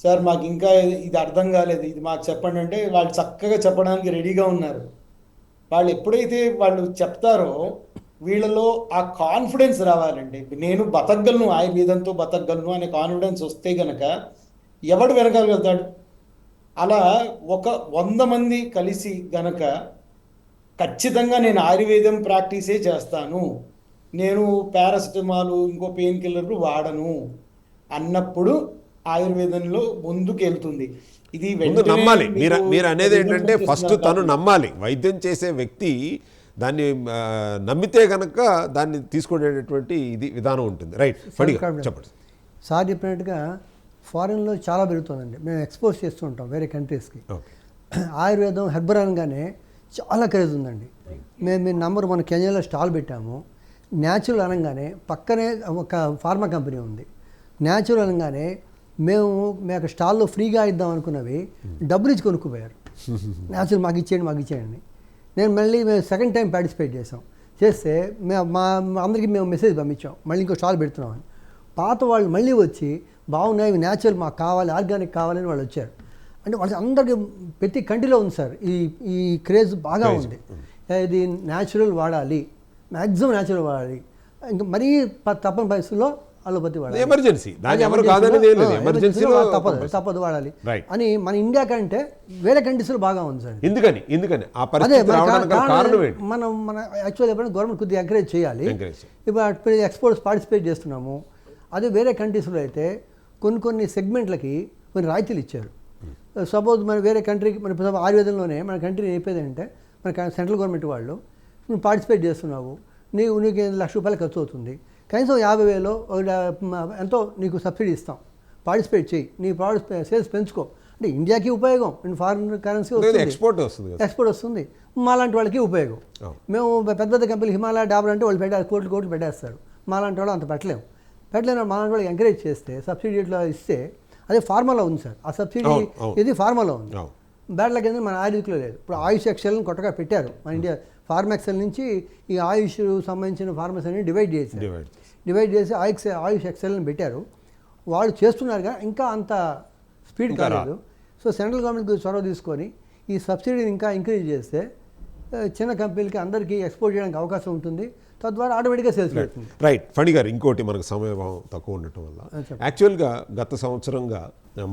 సార్ మాకు ఇంకా ఇది అర్థం కాలేదు, ఇది మాకు చెప్పండి అంటే వాళ్ళు చక్కగా చెప్పడానికి రెడీగా ఉన్నారు. వాళ్ళు ఎప్పుడైతే వాళ్ళు చెప్తారో వీళ్ళలో ఆ కాన్ఫిడెన్స్ రావాలండి. నేను బతకగలను, ఆయుర్వేదంతో బతకగలను అనే కాన్ఫిడెన్స్ వస్తే గనక ఎవడు వెనకాలగలుగుతాడు? అలా ఒక 100 మంది కలిసి గనక ఖచ్చితంగా నేను ఆయుర్వేదం ప్రాక్టీసే చేస్తాను, నేను పారాసిటమాల్ ఇంకో పెయిన్ కిల్లర్లు వాడను అన్నప్పుడు ఆయుర్వేదంలో ముందుకు వెళ్తుంది. ఇది ముందు వెంటనే నమ్మాలి. మీరు మీకు మీరు అనేది ఏంటంటే రిజల్ట్స్ ఫస్ట్ వచ్చేస్తున్నారు తను కాదు. నమ్మాలి. వైద్యం చేసే వ్యక్తి దాన్ని నమ్మితే కనుక దాన్ని తీసుకునేటటువంటి ఇది విధానం ఉంటుంది. రైట్, ఫణిగా చెప్పండి. సార్ చెప్పినట్టుగా ఫారిన్లో చాలా పెరుగుతుందండి. మేము ఎక్స్పోర్ట్ చేస్తూ ఉంటాం వేరే కంట్రీస్కి. ఓకే. ఆయుర్వేదం హెర్బల్ అనగానే చాలా క్రేజ్ ఉందండి. మేము మీ నంబర్ మన కెన్యాలో స్టాల్ పెట్టాము. న్యాచురల్ అనగానే పక్కనే ఒక ఫార్మా కంపెనీ ఉంది. న్యాచురల్ అనగానే మేము స్టాల్లో ఫ్రీగా ఇద్దాం అనుకున్నవి డబ్బులు ఇచ్చి కొనుక్కుపోయారు. న్యాచురల్ మాకు ఇచ్చేయండి. నేను మళ్ళీ మేము సెకండ్ టైం పార్టిసిపేట్ చేస్తే మా అందరికీ మేము మెసేజ్ పంపించాం, మళ్ళీ ఇంకో స్టాల్ పెడుతున్నామని. పాత వాళ్ళు మళ్ళీ వచ్చి బాగున్నాయి, ఇవి న్యాచురల్ మాకు కావాలి, ఆర్గానిక్ కావాలని వాళ్ళు వచ్చారు. అంటే వాళ్ళు అందరికీ ప్రతి కంట్రీలో ఉంది సార్ ఈ క్రేజ్ బాగా ఉంది. ఇది న్యాచురల్ వాడాలి, మ్యాక్సిమం న్యాచురల్ వాడాలి. ఇంకా మరీ తప్పని పరిస్థితుల్లో అలోపతి వాడాలి. ఎమర్జెన్సీ, దాన్ని ఎవరు కాదనేది ఏం లేదు. ఎమర్జెన్సీలో తప్పదు వాడాలి Right. అని మన ఇండియా కంటే వేరే కంట్రీస్లో బాగా ఉంది సార్. ఎందుకని ఆ అదే పరిస్థితి రావడానికి గల కారణం ఏంటి? మన యాక్చువల్ ఎప్పుడైనా గవర్నమెంట్ కొద్దిగా ఎంకరేజ్ చేయాలి. Encourage. ఇప్పుడు ఎక్స్పోర్ట్స్ పార్టిసిపేట్ చేస్తున్నాము. అదే వేరే కంట్రీస్లో అయితే కొన్ని సెగ్మెంట్లకి కొన్ని రాయితీలు ఇచ్చారు. సపోజ్ మన వేరే కంట్రీకి మన ఆయుర్వేదంలోనే మన కంట్రీ చెప్పేది అంటే మన సెంట్రల్ గవర్నమెంట్ వాళ్ళు నువ్వు పార్టిసిపేట్ చేస్తున్నావు, నీకు ₹1,00,000 ఖర్చు అవుతుంది, కనీసం 50,000 ఎంతో నీకు సబ్సిడీ ఇస్తాం, పార్టిసిపేట్ చేయి, నీ ప్రోడక్ట్ సేల్స్ పెంచుకో. అంటే ఇండియాకి ఉపయోగం, ఫారిన్ కరెన్సీ ఎక్స్పోర్ట్ వస్తుంది కదా. ఎక్స్పోర్ట్ వస్తుంది, మాలాంటి వాళ్ళకి ఉపయోగం. మేము పెద్ద కంపెనీ హిమాలయ డాబర్ అంటే వాళ్ళు కోట్లు పెట్టేస్తారు. మాలాంటి వాళ్ళు అంత పెట్టలేము. మాలాంటి వాళ్ళకి ఎంకరేజ్ చేస్తే సబ్సిడీ ఇట్లా ఇస్తే, అదే ఫార్మాలో ఉంది సార్ ఆ సబ్సిడీ. ఇది ఫార్మాలో ఉంది, బ్యాడ్ల కింద మన ఆయుర్వేదిక్లో లేదు. ఇప్పుడు ఆయుష్ ఎక్సెల్ని కొత్తగా పెట్టారు మన ఇండియా. ఫార్మాక్సెల్ నుంచి ఈ ఆయుష్ సంబంధించిన ఫార్మసీ అని డివైడ్ చేసి ఆయుష్ ఎక్సెల్ని పెట్టారు. వాళ్ళు చేస్తున్నారు కానీ ఇంకా అంత స్పీడ్ కాలేదు. సో సెంట్రల్ గవర్నమెంట్ చొరవ తీసుకొని ఈ సబ్సిడీని ఇంకా ఇంక్రీజ్ చేస్తే చిన్న కంపెనీలకి అందరికీ ఎక్స్పోర్ట్ చేయడానికి అవకాశం ఉంటుంది. తద్వారా ఆటోమేటిక్గా సేల్స్ పెడుతుంది. రైట్. ఫణి గారు, ఇంకోటి మనకు సమయభావం తక్కువ ఉండటం వల్ల యాక్చువల్గా గత సంవత్సరంగా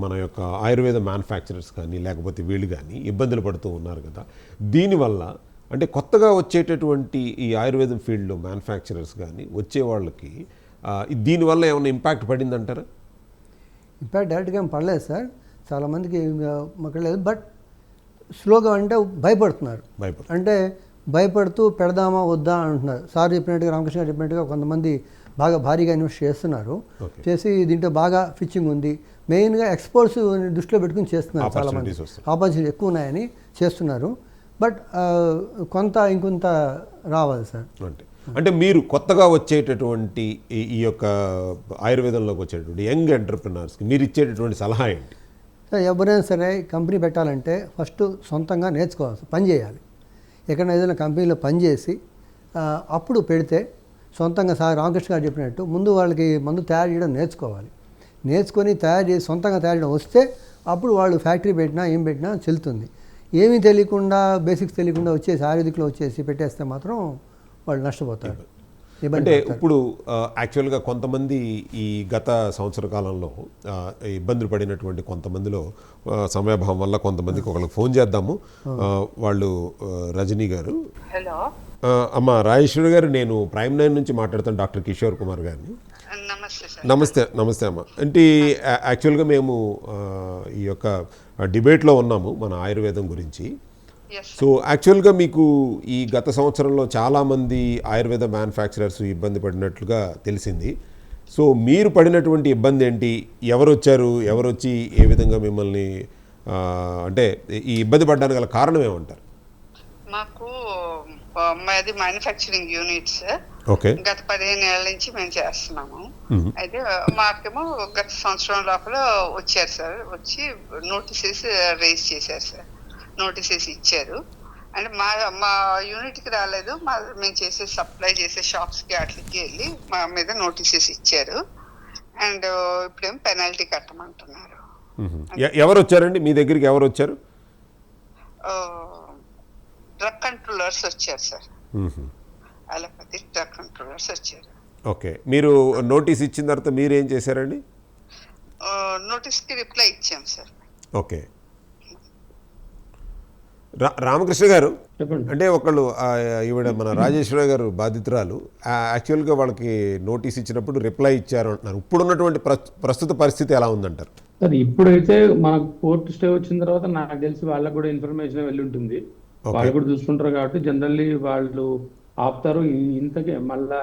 మన యొక్క ఆయుర్వేద మ్యానుఫ్యాక్చరర్స్ కానీ లేకపోతే వీళ్ళు కానీ ఇబ్బందులు పడుతూ ఉన్నారు కదా. దీనివల్ల అంటే కొత్తగా వచ్చేటటువంటి ఈ ఆయుర్వేదం ఫీల్డ్లో మ్యానుఫ్యాక్చరర్స్ కానీ వచ్చే వాళ్ళకి దీనివల్ల ఏమైనా ఇంపాక్ట్ పడిందంటారా? ఇంపాక్ట్ డైరెక్ట్గా ఏం పడలేదు సార్, చాలామందికి లేదు. బట్ స్లోగా అంటే భయపడుతున్నారు. అంటే భయపడుతూ పెడదామా వద్దా అంటున్నారు. సార్ చెప్పినట్టుగా, రామకృష్ణ గారు చెప్పినట్టుగా కొంతమంది బాగా భారీగా ఇన్వెస్ట్ చేస్తున్నారు. చేసి దీంట్లో బాగా ఫిచ్చింగ్ ఉంది. మెయిన్గా ఎక్స్పోర్ట్స్ దృష్టిలో పెట్టుకుని చేస్తున్నారు. చాలామంది ఆపర్చునిటీ ఎక్కువ ఉన్నాయని చేస్తున్నారు. బట్ ఇంకొంత రావాలి సార్. అంటే మీరు కొత్తగా వచ్చేటటువంటి ఈ యొక్క ఆయుర్వేదంలోకి వచ్చేటటువంటి యంగ్ ఎంటర్ప్రినర్స్కి మీరు ఇచ్చేటటువంటి సలహా ఏంటి? ఎవరైనా సరే కంపెనీ పెట్టాలంటే ఫస్ట్ సొంతంగా నేర్చుకోవాలి, పని చేయాలి. ఎక్కడైనా ఏదైనా కంపెనీలో పనిచేసి అప్పుడు పెడితే సొంతంగా సార్ రామకృష్ణ గారు చెప్పినట్టు ముందు వాళ్ళకి మందు తయారు చేయడం నేర్చుకోవాలి. నేర్చుకొని తయారు చేసి సొంతంగా తయారు చేయడం వస్తే అప్పుడు వాళ్ళు ఫ్యాక్టరీ పెట్టినా ఏం పెట్టినా చెల్లుతుంది. ఏమీ తెలియకుండా, బేసిక్స్ తెలియకుండా వచ్చేసి ఆయుర్వేదిక్లో వచ్చేసి పెట్టేస్తే మాత్రం వాళ్ళు నష్టపోతారు. అంటే ఇప్పుడు యాక్చువల్గా కొంతమంది ఈ గత సంవత్సర కాలంలో ఇబ్బందులు పడినటువంటి కొంతమందిలో సమయభావం వల్ల కొంతమందికి ఒకళ్ళకి ఫోన్ చేద్దాము. వాళ్ళు రజనీ గారు. హలో అమ్మ రాజేశ్వరి గారు, నేను ప్రైమ్ 9 నుంచి మాట్లాడుతాను, డాక్టర్ కిషోర్ కుమార్ గారిని. నమస్తే అమ్మ. అంటే యాక్చువల్గా మేము ఈ యొక్క డిబేట్లో ఉన్నాము మన ఆయుర్వేదం గురించి. సో యాక్చువల్గా మీకు ఈ గత సంవత్సరంలో చాలామంది ఆయుర్వేద మ్యానుఫ్యాక్చరర్స్ ఇబ్బంది పడినట్లుగా తెలిసింది. సో మీరు పడినటువంటి ఇబ్బంది ఏంటి? ఎవరు వచ్చారు? ఎవరు వచ్చి ఏ విధంగా మిమ్మల్ని అంటే ఈ ఇబ్బంది పడడానికి గల కారణం ఏమంటారు? మాకు మాది మ్యానుఫ్యాక్చరింగ్ యూనిట్స్. ఓకే. గత 15 ఏళ్ల నుంచి మేము చేస్తున్నాము. అయితే మాకేమో గత సంవత్సరం లోపల వచ్చారు సార్, వచ్చి నోటీసెస్ రేజ్ చేశారు సార్, నోటీసెస్ ఇచ్చారు. అంటే మా యూనిట్కి రాలేదు, మేము చేసే సప్లై చేసే షాప్స్కి వాటికి వెళ్ళి మా మీద నోటీసెస్ ఇచ్చారు. అండ్ ఇప్పుడేం పెనాల్టీ కట్టమంటున్నారు. ఎవరు వచ్చారండి మీ దగ్గరికి? ఎవరు వచ్చారు? డ్రగ్ కంట్రోలర్స్ వచ్చారు సార్, అలోపతి డ్రగ్ కంట్రోలర్స్ వచ్చారు. ఓకే. మీరు నోటీస్ ఇచ్చిన తర్వాత మీరు ఏం చేశారండి? నోటీస్కి రిప్లై ఇచ్చాం సార్. ఓకే. రామకృష్ణ గారు, చెప్పండి. అంటే ఒకళ్ళు ఈవిడ మన రాజేశ్వరి గారు బాధితురాలు, యాక్చువల్గా వాళ్ళకి నోటీస్ ఇచ్చినప్పుడు రిప్లై ఇచ్చారు అంటున్నారు. ఇప్పుడున్నటువంటి ప్రస్తుత పరిస్థితి ఎలా ఉందంటారు? సార్ ఇప్పుడైతే మనకు కోర్టు స్టే వచ్చిన తర్వాత నాకు తెలిసి వాళ్ళకు కూడా ఇన్ఫర్మేషన్ వెళ్ళి ఉంటుంది, వాళ్ళు కూడా చూసుకుంటారు. కాబట్టి జనరల్లీ వాళ్ళు ఆపుతారు. ఇంతకే మళ్ళా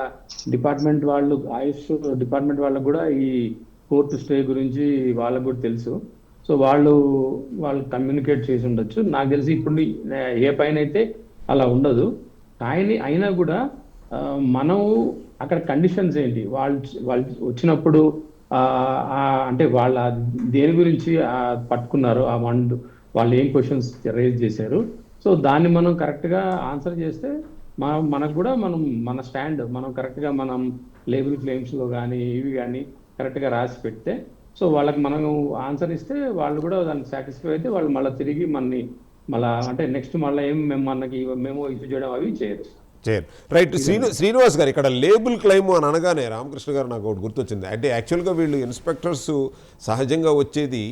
డిపార్ట్మెంట్ వాళ్ళు, ఆయుష్ డిపార్ట్మెంట్ వాళ్ళకు కూడా ఈ కోర్టు స్టే గురించి వాళ్ళకు కూడా తెలుసు. సో వాళ్ళు కమ్యూనికేట్ చేసి ఉండొచ్చు. నాకు తెలిసి ఇప్పుడు ఏ పైన అయితే అలా ఉండదు. కానీ అయినా కూడా మనం అక్కడ కండిషన్స్ ఏంటి, వాళ్ళు వచ్చినప్పుడు అంటే వాళ్ళ దేని గురించి పట్టుకున్నారు, వాళ్ళు ఏం క్వశ్చన్స్ రేజ్ చేశారు. సో దాన్ని మనం కరెక్ట్గా ఆన్సర్ చేస్తే మనకు కూడా మన స్టాండ్ మనం కరెక్ట్గా మనం లేబుల్ క్లెయిమ్స్లో కానీ ఇవి కానీ కరెక్ట్గా రాసి పెడితే, సో వాళ్ళకి మనం ఆన్సర్ ఇస్తే వాళ్ళు కూడా దానికి సాటిస్ఫై అయితే వాళ్ళు మళ్ళీ తిరిగి మళ్ళీ అంటే నెక్స్ట్ మళ్ళీ మేము ఇష్యూ చేయడం అవి చేయరు. రైట్. శ్రీనివాస్ గారు, ఇక్కడ లేబుల్ క్లెయిమ్ అని అనగానే రామకృష్ణ గారు నాకు ఒకటి గుర్తొచ్చింది. అంటే యాక్చువల్గా వీళ్ళు ఇన్స్పెక్టర్స్ సహజంగా వచ్చేది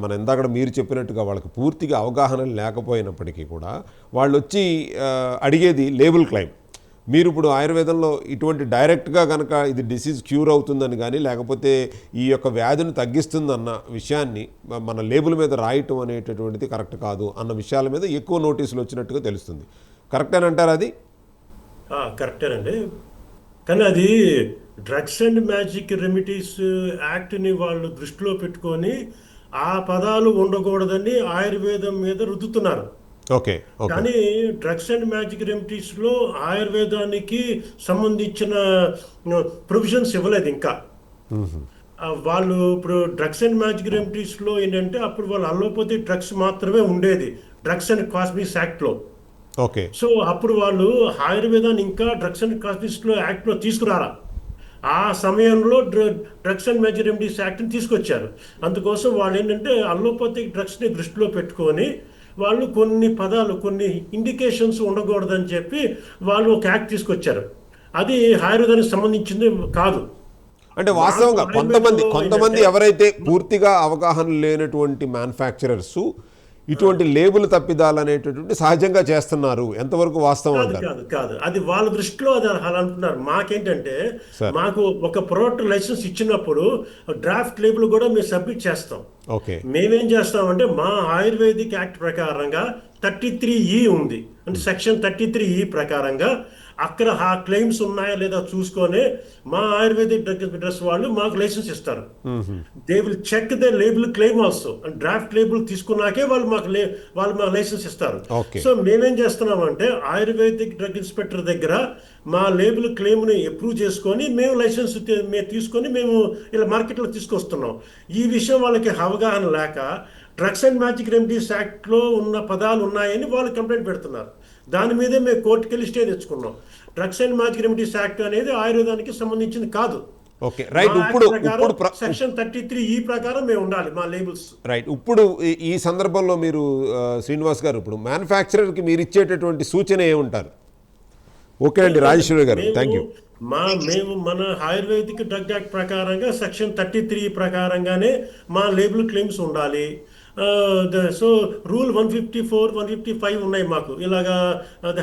మన ఇందాక మీరు చెప్పినట్టుగా వాళ్ళకి పూర్తిగా అవగాహన లేకపోయినప్పటికీ కూడా వాళ్ళు వచ్చి అడిగేది లేబుల్ క్లెయిమ్. మీరు ఇప్పుడు ఆయుర్వేదంలో ఇటువంటి డైరెక్ట్గా కనుక ఇది డిసీజ్ క్యూర్ అవుతుందని కానీ లేకపోతే ఈ యొక్క వ్యాధిని తగ్గిస్తుందన్న విషయాన్ని మన లేబుల్ మీద రాయటం అనేటటువంటిది కరెక్ట్ కాదు అన్న విషయాల మీద ఎక్కువ నోటీసులు వచ్చినట్టుగా తెలుస్తుంది. కరెక్టేనంటారా? అది కరెక్టేనండి. కానీ అది డ్రగ్స్ అండ్ మ్యాజిక్ రెమిడీస్ యాక్ట్ని వాళ్ళు దృష్టిలో పెట్టుకొని ఆ పదాలు ఉండకూడదని ఆయుర్వేదం మీద రుద్దుతున్నారు. ఓకే. కానీ డ్రగ్స్ అండ్ మ్యాజిక్ రెమిడీస్లో ఆయుర్వేదానికి సంబంధించిన ప్రొవిజన్స్ ఇవ్వలేదు ఇంకా. వాళ్ళు ఇప్పుడు డ్రగ్స్ అండ్ మ్యాజిక్ రెమిడీస్లో ఏంటంటే అప్పుడు వాళ్ళు అలోపతి డ్రగ్స్ మాత్రమే ఉండేది డ్రగ్స్ అండ్ కాస్మిక్స్ యాక్ట్లో. ఓకే. సో అప్పుడు వాళ్ళు ఆయుర్వేదాన్ని ఇంకా డ్రగ్స్ అండ్ కాస్మిక్స్లో యాక్ట్లో తీసుకురారా. ఆ సమయంలో డ్రగ్స్ అండ్ మ్యాజిక్ రెమిడీస్ యాక్ట్ని తీసుకొచ్చారు. అందుకోసం వాళ్ళు ఏంటంటే అలోపతిక్ డ్రగ్స్ని దృష్టిలో పెట్టుకొని వాళ్ళు కొన్ని పదాలు, కొన్ని ఇండికేషన్స్ ఉండకూడదని చెప్పి వాళ్ళు ఒక యాక్ట్ తీసుకొచ్చారు. అది ఆయుర్వేదానికి సంబంధించింది కాదు. అంటే వాస్తవంగా కొంతమంది ఎవరైతే పూర్తిగా అవగాహన లేనటువంటి మ్యానుఫ్యాక్చరర్స్ ఇటువంటి లేబుల్ తప్పిదాలు అనేటటువంటి సహజంగా చేస్తున్నారు, ఎంతవరకు వాస్తవం అంటారు? కాదు, అది వాళ్ళ దృష్టిలో అది అలా అంటున్నారు. మాకేంటంటే మాకు ఒక ప్రోడక్ట్ లైసెన్స్ ఇచ్చినప్పుడు డ్రాఫ్ట్ లేబుల్ కూడా మేము సబ్మిట్ చేస్తాం. ఓకే. మేమేం చేస్తామంటే మా ఆయుర్వేదిక్ యాక్ట్ ప్రకారంగా 33E ఉంది, అంటే సెక్షన్ 33E ప్రకారంగా అక్కడ ఆ క్లెయిమ్స్ ఉన్నాయా లేదా చూసుకొని మా ఆయుర్వేదిక్ డ్రగ్స్ వాళ్ళు మాకు లైసెన్స్ ఇస్తారు. They will check the label claim also. Draft label తీసుకున్నాకే వాళ్ళు మాకు లైసెన్స్ ఇస్తారు. సో మేమేం చేస్తున్నామంటే ఆయుర్వేదిక్ డ్రగ్ ఇన్స్పెక్టర్ దగ్గర మా లేబుల్ క్లెయిమ్ని అప్రూవ్ చేసుకొని మేము లైసెన్స్ తీసుకొని మేము ఇలా మార్కెట్లో తీసుకొస్తున్నాం. ఈ విషయం వాళ్ళకి అవగాహన లేక డ్రగ్స్ అండ్ మ్యాజిక్ రెమిడీస్ యాక్ట్లో ఉన్న పదాలు ఉన్నాయని వాళ్ళు కంప్లైంట్ పెడుతున్నారు. దాని మీదే మేము కోర్టుకి వెళ్ళి స్టే తెచ్చుకున్నాం. Drugs and magic remedies act అనేది ఆయుర్వేదానికి సంబంధించింది కాదు. ఓకే. రైట్. ఇప్పుడు సెక్షన్ 33E ప్రకారం మేము ఉండాలి మా లేబుల్స్. రైట్. ఇప్పుడు ఈ సందర్భంలో మీరు శ్రీనివాస్ గారు, ఇప్పుడు మ్యానుఫ్యాక్చరర్కి మీరు ఇచ్చేటటువంటి సూచన ఏముంటారు? ఓకే అండి రాజేశ్వరి గారు, థ్యాంక్ యూ. మేము మన ఆయుర్వేదిక్ డ్రగ్ యాక్ట్ ప్రకారంగా సెక్షన్ 33 ప్రకారంగానే మా లేబుల్ క్లెయిమ్స్ ఉండాలి. సో రూల్ 154, 155 ఉన్నాయి మాకు. ఇలాగా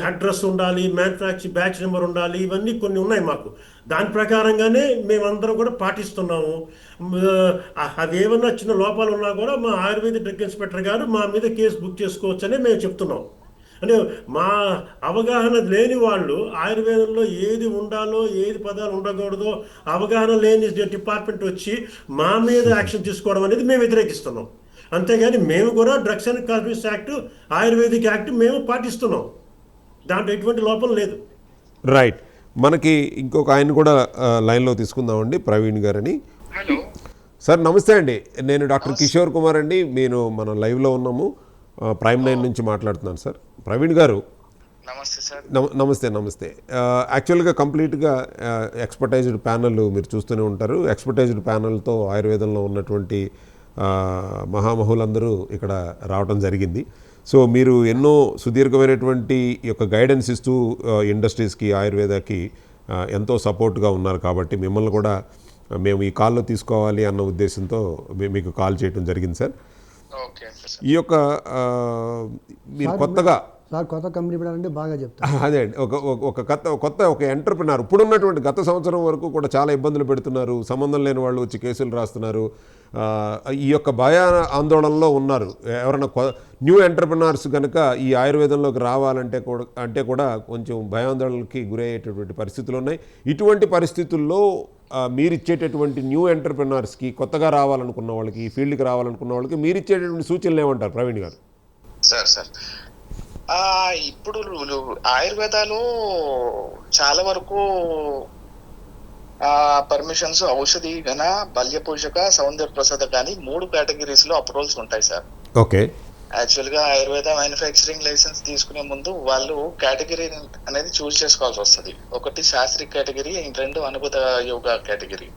అడ్రస్ ఉండాలి, మ్యానుఫ్యాక్చర్ బ్యాచ్ నెంబర్ ఉండాలి, ఇవన్నీ కొన్ని ఉన్నాయి మాకు. దాని ప్రకారంగానే మేమందరం కూడా పాటిస్తున్నాము. అవి ఏమన్నా చిన్న లోపాలు ఉన్నా కూడా మా ఆయుర్వేదిక్ డ్రగ్ ఇన్స్పెక్టర్ గారు మా మీద కేసు బుక్ చేసుకోవచ్చని మేము చెప్తున్నాం. అంటే మా అవగాహన లేని వాళ్ళు ఆయుర్వేదంలో ఏది ఉండాలో ఏది పదాలు ఉండకూడదో అవగాహన లేని డిపార్ట్మెంట్ వచ్చి మా మీద యాక్షన్ తీసుకోవడం అనేది మేము వ్యతిరేకిస్తున్నాం. అంతేగాని మేము కూడా drugs and cosmetics act, ayurvedic act మేము పాటిస్తున్నాం, దాంట్లో ఎటువంటి లోపం లేదు. రైట్. మనకి ఇంకొక ఆయన కూడా లైన్లో తీసుకుందామండి, ప్రవీణ్ గారని. హలో సార్ నమస్తే అండి, నేను డాక్టర్ కిషోర్ కుమార్ అండి. మనం లైవ్లో ఉన్నాము, ప్రైమ్ 9 నుంచి మాట్లాడుతున్నాను సార్. ప్రవీణ్ గారు నమస్తే సార్. నమస్తే. యాక్చువల్గా కంప్లీట్గా ఎక్స్పర్టైజ్డ్ ప్యానల్ మీరు చూస్తూనే ఉంటారు. ఎక్స్పర్టైజ్డ్ ప్యానల్తో ఆయుర్వేదంలో ఉన్నటువంటి మహామహులందరూ ఇక్కడ రావడం జరిగింది. సో మీరు ఎన్నో సుదీర్ఘమైనటువంటి యొక్క గైడెన్స్ ఇస్తూ ఇండస్ట్రీస్కి, ఆయుర్వేదకి ఎంతో సపోర్ట్గా ఉన్నారు. కాబట్టి మిమ్మల్ని కూడా మేము ఈ కాల్లో తీసుకోవాలి అన్న ఉద్దేశంతో మీకు కాల్ చేయడం జరిగింది సార్. Okay sir. ఈ యొక్క మీరు కొత్తగా సార్ కొత్త కంపెనీ పెట్టాలంటే బాగా చెప్తాను. అదే అండి, ఒక ఎంటర్ప్రినర్ ఇప్పుడున్నటువంటి గత సంవత్సరం వరకు కూడా చాలా ఇబ్బందులు పెడుతున్నారు. సంబంధం లేని వాళ్ళు వచ్చి కేసులు రాస్తున్నారు. ఈ యొక్క భయ ఆందోళనలో ఉన్నారు. ఎవరైనా న్యూ ఎంటర్ప్రినర్స్ కనుక ఈ ఆయుర్వేదంలోకి రావాలంటే కూడా కొంచెం భయాందోళనకి గురయ్యేటటువంటి పరిస్థితులు ఉన్నాయి. ఇటువంటి పరిస్థితుల్లో మీరు ఇచ్చేటటువంటి న్యూ ఎంటర్ప్రినర్స్కి, కొత్తగా రావాలనుకున్న వాళ్ళకి, ఈ ఫీల్డ్కి రావాలనుకున్న వాళ్ళకి మీరు ఇచ్చేటటువంటి సూచనలు ఏమంటారు ప్రవీణ్ గారు? సార్ ఇప్పుడు ఆయుర్వేదాలో చాలా వరకు పర్మిషన్స్ ఔషధి గణ, బల్య పోషక, సౌందర్య ప్రసాద కానీ 3 కేటగిరీస్ లో అప్రూవల్స్ ఉంటాయి సార్. ఓకే. యాక్చువల్ గా ఆయుర్వేద మ్యానుఫ్యాక్చరింగ్ లైసెన్స్ తీసుకునే ముందు వాళ్ళు కేటగిరీ అనేది చూస్ చేసుకోవాల్సి వస్తుంది. ఒకటి శాస్త్రీయ కేటగిరీ, 2 అనుభూత యోగా కేటగిరీ.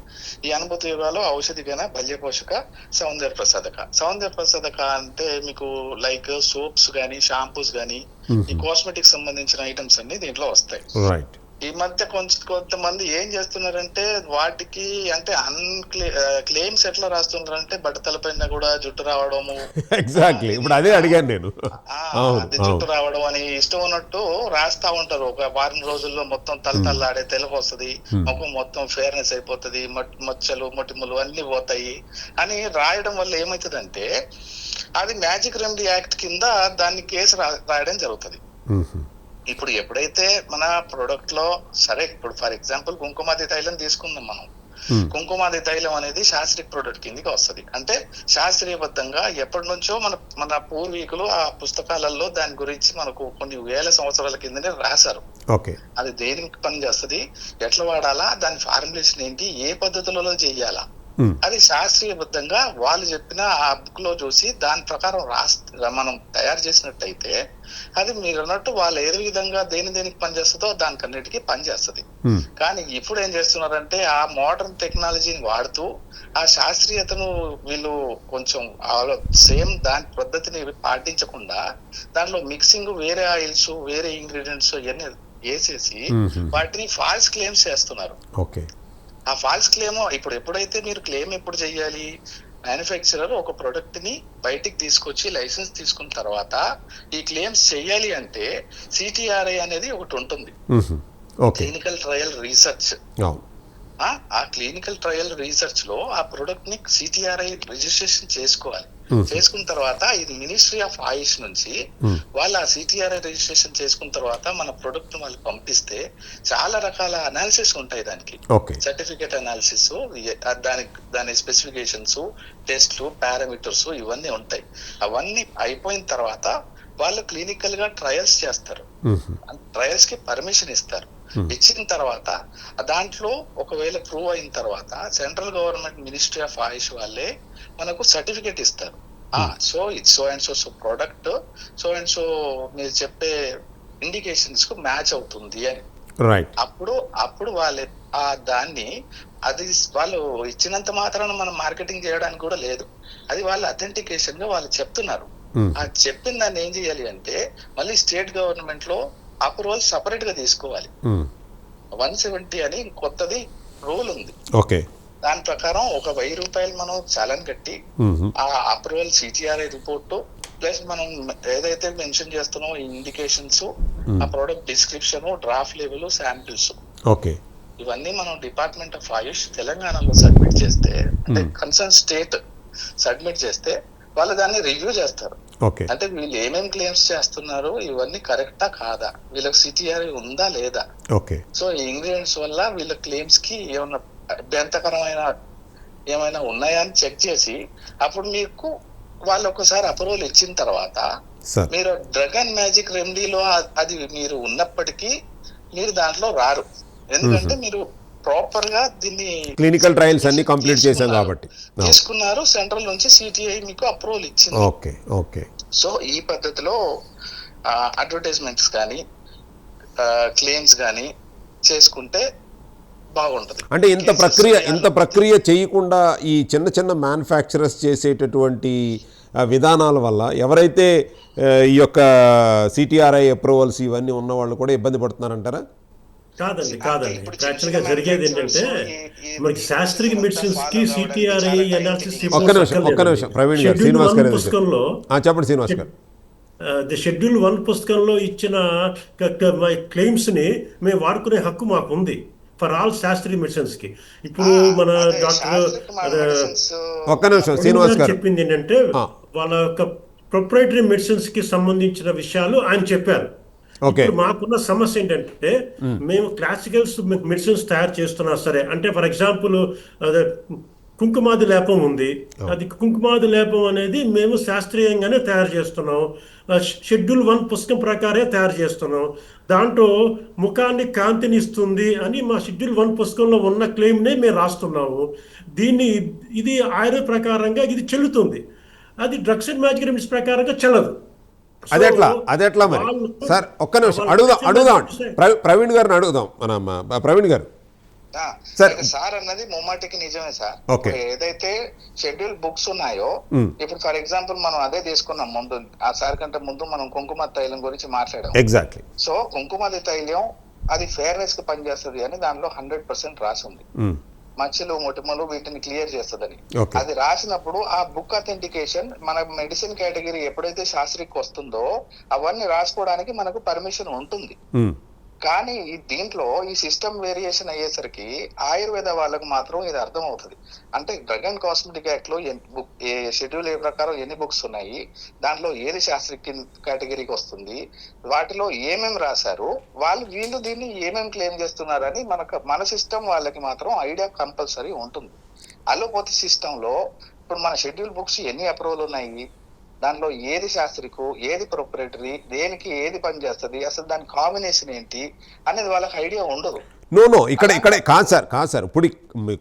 ఈ అనుభూత యోగాలో ఔషధి గణ, బల్య పోషక, సౌందర్య ప్రసాదక. సౌందర్య ప్రసాదక అంటే మీకు లైక్ సోప్స్ కానీ, షాంపూస్ కానీ, ఈ కాస్మెటిక్స్ సంబంధించిన ఐటమ్స్ అన్ని దీంట్లో వస్తాయి. రైట్. ఈ మధ్య కొంతమంది ఏం చేస్తున్నారంటే వాటికి అంటే క్లెయిమ్స్ ఎట్లా రాస్తున్నారంటే బట్టతలపైన కూడా జుట్టు రావడము. ఎగ్జాక్ట్లీ, ఇప్పుడు అదే అడిగాను నేను. అది జుట్టు రావడం అని ఇష్టం ఉన్నట్టు రాస్తా ఉంటారు. ఒక వారం రోజుల్లో మొత్తం తలతల్లాడే తెలుగు వస్తుంది, ముఖం మొత్తం ఫేర్నెస్ అయిపోతుంది, మచ్చలు మొటిములు అన్ని పోతాయి అని రాయడం వల్ల ఏమవుతుందంటే అది మ్యాజిక్ రెమెడీ యాక్ట్ కింద దాన్ని కేసు రాయడం జరుగుతుంది. ఇప్పుడు ఎప్పుడైతే మన ప్రొడక్ట్ లో సరే, ఇప్పుడు ఫర్ ఎగ్జాంపుల్ కుంకుమాది తైలం తీసుకుందాం మనం. కుంకుమాది తైలం అనేది శాస్త్రీయ ప్రొడక్ట్ కిందకి వస్తుంది. అంటే శాస్త్రీయబద్ధంగా ఎప్పటి నుంచో మన పూర్వీకులు ఆ పుస్తకాలలో దాని గురించి మనకు కొన్ని వేల సంవత్సరాల కిందనే రాశారు. అది దేనికి పని చేస్తుంది, ఎట్లా వాడాలా, దాని ఫార్ములేషన్ ఏంటి, ఏ పద్ధతులలో చెయ్యాలా, అది శాస్త్రీయబద్ధంగా వాళ్ళు చెప్పిన ఆ బుక్ లో చూసి దాని ప్రకారం మనం తయారు చేసినట్టయితే అది మీరు అన్నట్టు వాళ్ళు ఏ విధంగా దేనికి పనిచేస్తుందో దానికన్నిటికీ పనిచేస్తుంది. కానీ ఇప్పుడు ఏం చేస్తున్నారంటే ఆ మోడర్న్ టెక్నాలజీని వాడుతూ ఆ శాస్త్రీయతను వీళ్ళు కొంచెం సేమ్ దాని పద్ధతిని పాటించకుండా దానిలో మిక్సింగ్, వేరే ఆయిల్స్, వేరే ఇంగ్రీడియంట్స్ ఇవన్నీ వేసేసి వాటిని ఫాల్స్ క్లెయిమ్స్ చేస్తున్నారు. ఆ ఫాల్స్ క్లెయిమ్ ఇప్పుడు ఎప్పుడైతే మీరు క్లెయిమ్ ఎప్పుడు చేయాలి, మ్యానుఫ్యాక్చరర్ ఒక ప్రొడక్ట్ ని బయటికి తీసుకొచ్చి లైసెన్స్ తీసుకున్న తర్వాత ఈ క్లెయిమ్స్ చేయాలి అంటే సిటిఆర్ఐ అనేది ఒకటి ఉంటుంది, క్లినికల్ ట్రయల్ రీసెర్చ్. ఆ క్లినికల్ ట్రయల్ రీసెర్చ్ లో ఆ ప్రొడక్ట్ ని సిటిఆర్ఐ రిజిస్ట్రేషన్ చేసుకోవాలి. చేసుకున్న తర్వాత ఇది మినిస్ట్రీ ఆఫ్ ఆయుష్ నుంచి వాళ్ళు ఆ సిటిఆర్ఐ రిజిస్ట్రేషన్ చేసుకున్న తర్వాత మన ప్రొడక్ట్ వాళ్ళకి పంపిస్తే చాలా రకాల అనాలిసిస్ ఉంటాయి దానికి. సర్టిఫికేట్ అనాలిసిస్, దాని స్పెసిఫికేషన్స్, టెస్ట్లు, పారామీటర్స్ ఇవన్నీ ఉంటాయి. అవన్నీ అయిపోయిన తర్వాత వాళ్ళు క్లినికల్ గా ట్రయల్స్ చేస్తారు. ట్రయల్స్ కి పర్మిషన్ ఇస్తారు. ఇచ్చిన తర్వాత దాంట్లో ఒకవేళ ప్రూవ్ అయిన తర్వాత సెంట్రల్ గవర్నమెంట్ మినిస్ట్రీ ఆఫ్ ఆయుష్ వాళ్ళే మనకు సర్టిఫికేట్ ఇస్తారు. So it's so and so product so and so మీరు చెప్పే ఇండికేషన్స్ కు మ్యాచ్ అవుతుంది అని. అప్పుడు వాళ్ళే దాన్ని అది వాళ్ళు ఇచ్చినంత మాత్రాన మనం మార్కెటింగ్ చేయడానికి కూడా లేదు. అది వాళ్ళ అథెంటికేషన్ గా వాళ్ళు చెప్తున్నారు. ఆ చెప్పిన దాన్ని ఏం చేయాలి అంటే మళ్ళీ స్టేట్ గవర్నమెంట్ లో అప్రూవల్ సపరేట్ గా తీసుకోవాలి. 170 అని కొత్తది రూల్ ఉంది. దాని ప్రకారం ఒక 1000 రూపాయలు మనం చాలన్ కట్టి ఆ అప్రూవల్ సిటిఆర్ఐ రిపోర్ట్ ప్లస్ మనం ఏదైతే మెన్షన్ చేస్తున్నామో ఇండికేషన్స్, ఆ product description, draft level, samples, ఇవన్నీ మనం డిపార్ట్మెంట్ ఆఫ్ ఆయుష్ తెలంగాణలో సబ్మిట్ చేస్తే, అంటే కన్సర్న్ స్టేట్ సబ్మిట్ చేస్తే వాళ్ళు దాన్ని రివ్యూ చేస్తారు. ఓకే. అంటే వీళ్ళు ఏమేమి క్లెయిమ్స్ చేస్తున్నారు, ఇవన్నీ కరెక్టా కాదా, వీళ్ళకి సిటిఆర్ఐ ఉందా లేదా, ఓకే. సో ఈ ఇంగ్రీడియంట్స్ వల్ల వీళ్ళ క్లెయిమ్స్ కి ఏమన్నా అభ్యంతరకరమైన ఏమైనా ఉన్నాయా అని చెక్ చేసి అప్పుడు మీకు వాళ్ళు ఒకసారి అప్రూవల్ ఇచ్చిన తర్వాత సార్ మీరు డ్రగ్ అండ్ మ్యాజిక్ రెమెడీలో అది మీరు ఉన్నప్పటికీ మీరు దాంట్లో రారు. ఎందుకంటే మీరు ప్రాపర్ గా దీన్ని క్లినికల్ ట్రయల్స్ అన్ని కంప్లీట్ చేశాం కాబట్టి తీసుకున్నారు, సెంట్రల్ నుంచి సిటిఐ మీకు అప్రూవల్ ఇచ్చింది. ఓకే. ఓకే. సో ఈ పద్ధతిలో అడ్వర్టైజ్మెంట్స్ కానీ క్లెయిమ్స్ కానీ చేసుకుంటే బాగుంటుంది. అంటే ఇంత ప్రక్రియ చేయకుండా ఈ చిన్న చిన్న మ్యానుఫ్యాక్చరర్స్ చేసేటటువంటి విధానాల వల్ల ఎవరైతే ఈ యొక్క సిటిఆర్ఐ అప్రూవల్స్ ఇవన్నీ ఉన్న వాళ్ళు కూడా ఇబ్బంది పడుతున్నారంటారా? కాదండి. యాక్చువల్గా జరిగేది ఏంటంటే మనకి శాస్త్రీయ మెడిసిన్స్ కి సిటిఆర్ఐ అనాలిసిస్ ఒక్క నిమిషం ప్రవీణ్ గారు, శ్రీనివాస్ గారు పుస్తకంలో చెప్పండి. శ్రీనివాస్ గారు, షెడ్యూల్ 1 పుస్తకంలో ఇచ్చిన క్లెయిమ్స్ ని మేము వాడుకునే హక్కు మాకు ఉంది ఫర్ ఆల్ శాస్త్రీయ మెడిసిన్స్ కి. ఇప్పుడు మన డాక్టర్ ఒక్క నిమిషం శ్రీనివాస్ గారు చెప్పింది ఏంటంటే వాళ్ళ యొక్క ప్రొప్రైటరీ మెడిసిన్స్ కి సంబంధించిన విషయాలు ఆయన చెప్పారు. ఇప్పుడు మాకున్న సమస్య ఏంటంటే మేము క్లాసికల్స్ మెడిసిన్స్ తయారు చేస్తున్నా సరే, అంటే ఫర్ ఎగ్జాంపుల్ కుంకుమాది లేపం ఉంది, అది కుంకుమాది లేపం అనేది మేము శాస్త్రీయంగానే తయారు చేస్తున్నాం, షెడ్యూల్ 1 పుస్తకం ప్రకారే తయారు చేస్తున్నాం. దాంట్లో ముఖాన్ని కాంతిని ఇస్తుంది అని మా షెడ్యూల్ 1 పుస్తకంలో ఉన్న క్లెయిమ్నే మేము రాస్తున్నాము. ఇది ఆయుర్వేద ప్రకారంగా ఇది చెల్లుతుంది, అది డ్రగ్స్ అండ్ మ్యాజిక్ రెమెడీస్ ప్రకారంగా చెల్లదు. అదెట్లా మరి సార్? ఒక్క నిమిషం అడుగుదాం ప్రవీణ్ గారిని అడుగుదాం. ప్రవీణ్ గారు సార్ అన్నది ముమ్మాటికి నిజమే సార్. ఏదైతే షెడ్యూల్ బుక్స్ ఉన్నాయో, ఇప్పుడు ఫర్ ఎగ్జాంపుల్ మనం అదే తీసుకున్నాం ముందు, ఆ సార్ కంటే ముందు మనం కుంకుమ తైలం గురించి మాట్లాడాం. ఎగ్జాక్ట్లీ. సో కుంకుమది తైలం అది ఫెయిర్నెస్ కి పనిచేస్తుంది అని దానిలో 100% రాసి ఉంది. మచ్చలు మొటిమలు వీటిని క్లియర్ చేస్తుందని అది రాసినప్పుడు ఆ బుక్ అథెంటికేషన్ మన మెడిసిన్ కేటగిరీ ఎప్పుడైతే శాస్త్రీకి వస్తుందో అవన్నీ రాసుకోవడానికి మనకు పర్మిషన్ ఉంటుంది. కానీ దీంట్లో ఈ సిస్టమ్ వేరియేషన్ అయ్యేసరికి ఆయుర్వేద వాళ్ళకు మాత్రం ఇది అర్థం అవుతుంది. అంటే డ్రగ్ అండ్ కాస్మెటిక్ యాక్ట్ లో షెడ్యూల్ ఏ ప్రకారం ఎన్ని బుక్స్ ఉన్నాయి, దాంట్లో ఏది శాస్త్రీయ కేటగిరీకి వస్తుంది, వాటిలో ఏమేమి రాశారు, వీళ్ళు దీన్ని ఏమేమి క్లెయిమ్ చేస్తున్నారని మన సిస్టమ్ వాళ్ళకి మాత్రం ఐడియా కంపల్సరీ ఉంటుంది. అలోపతి సిస్టమ్ లో ఇప్పుడు మన షెడ్యూల్ బుక్స్ ఎన్ని అప్రూవల్ ఉన్నాయి, దాంట్లో ఏది శాస్త్రికు, ఏది ప్రొపరేటరీ, దేనికి ఏది పని చేస్తుంది, అసలు దాని కాంబినేషన్ ఏంటి అనేది వాళ్ళకి ఐడియా ఉండదు. ఇక్కడ కాదు సార్. ఇప్పుడు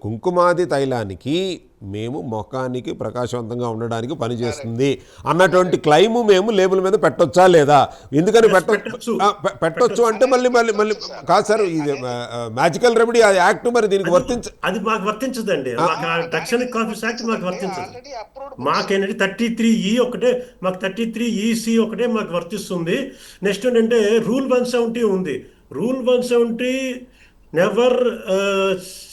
కుంకుమాది తైలానికి మేము ముఖానికి ప్రకాశవంతంగా ఉండడానికి పనిచేస్తుంది అన్నటువంటి క్లెయిమ్ మేము లేబుల్ మీద పెట్టొచ్చా లేదా? ఎందుకని పెట్టొచ్చు అంటే మళ్ళీ కాదు సార్, ఇది మ్యాజికల్ రెమెడీ అది యాక్ట్, మరి దీనికి అది మాకు వర్తించదండి. దక్షిణ కాఫీ యాక్ట్ మాకు వర్తించదు. మాకేంటంటే 33E ఒకటే, మాకు 33EC ఒకటే మాకు వర్తిస్తుంది. నెక్స్ట్ ఏంటంటే రూల్ 170 ఉంది. Rule 170 never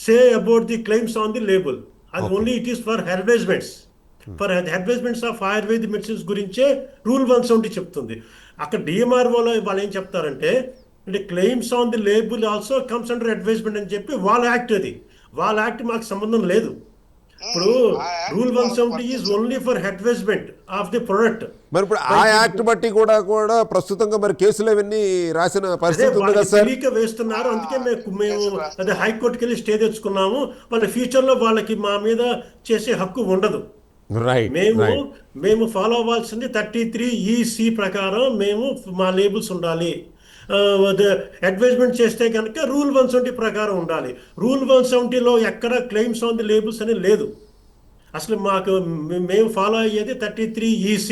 say about the claims on the label. And only it is for advertisements. For advertisements of Ayurvedic medicines గురించే రూల్ 170 చెప్తుంది. అక్కడ డిఎంఆర్ వాళ్ళు ఏం చెప్తారంటే claims on the label also comes under advertisement అని చెప్పి వాళ్ళ యాక్ట్, అది వాళ్ళ యాక్ట్ మాకు సంబంధం లేదు. ఇప్పుడు rule 170 is only for advertisement of the product. మరి ఇప్పుడు ఆ యాక్ట్ బట్టి కూడా ప్రస్తుతంగా మరి కేసులు అవన్నీ రాసిన పరిస్థితి ఉంది కదా సార్? వేస్తున్నారు. అందుకే మేము అదే హైకోర్టుకి వెళ్ళి స్టే తెచ్చుకున్నాము. వాళ్ళ ఫ్యూచర్ లో వాళ్ళకి మా మీద చేసే హక్కు ఉండదు. మేము ఫాలో అవ్వాల్సింది 33EC ప్రకారం మేము మా లేబుల్స్ ఉండాలి. అడ్వర్టైజ్మెంట్ చేస్తే కనుక రూల్ 170 ప్రకారం ఉండాలి. రూల్ 170లో ఎక్కడ క్లెయిమ్స్ ఆన్ ది లేబుల్స్ అనేది లేదు. అసలు మేము ఫాలో అయ్యేది 33EC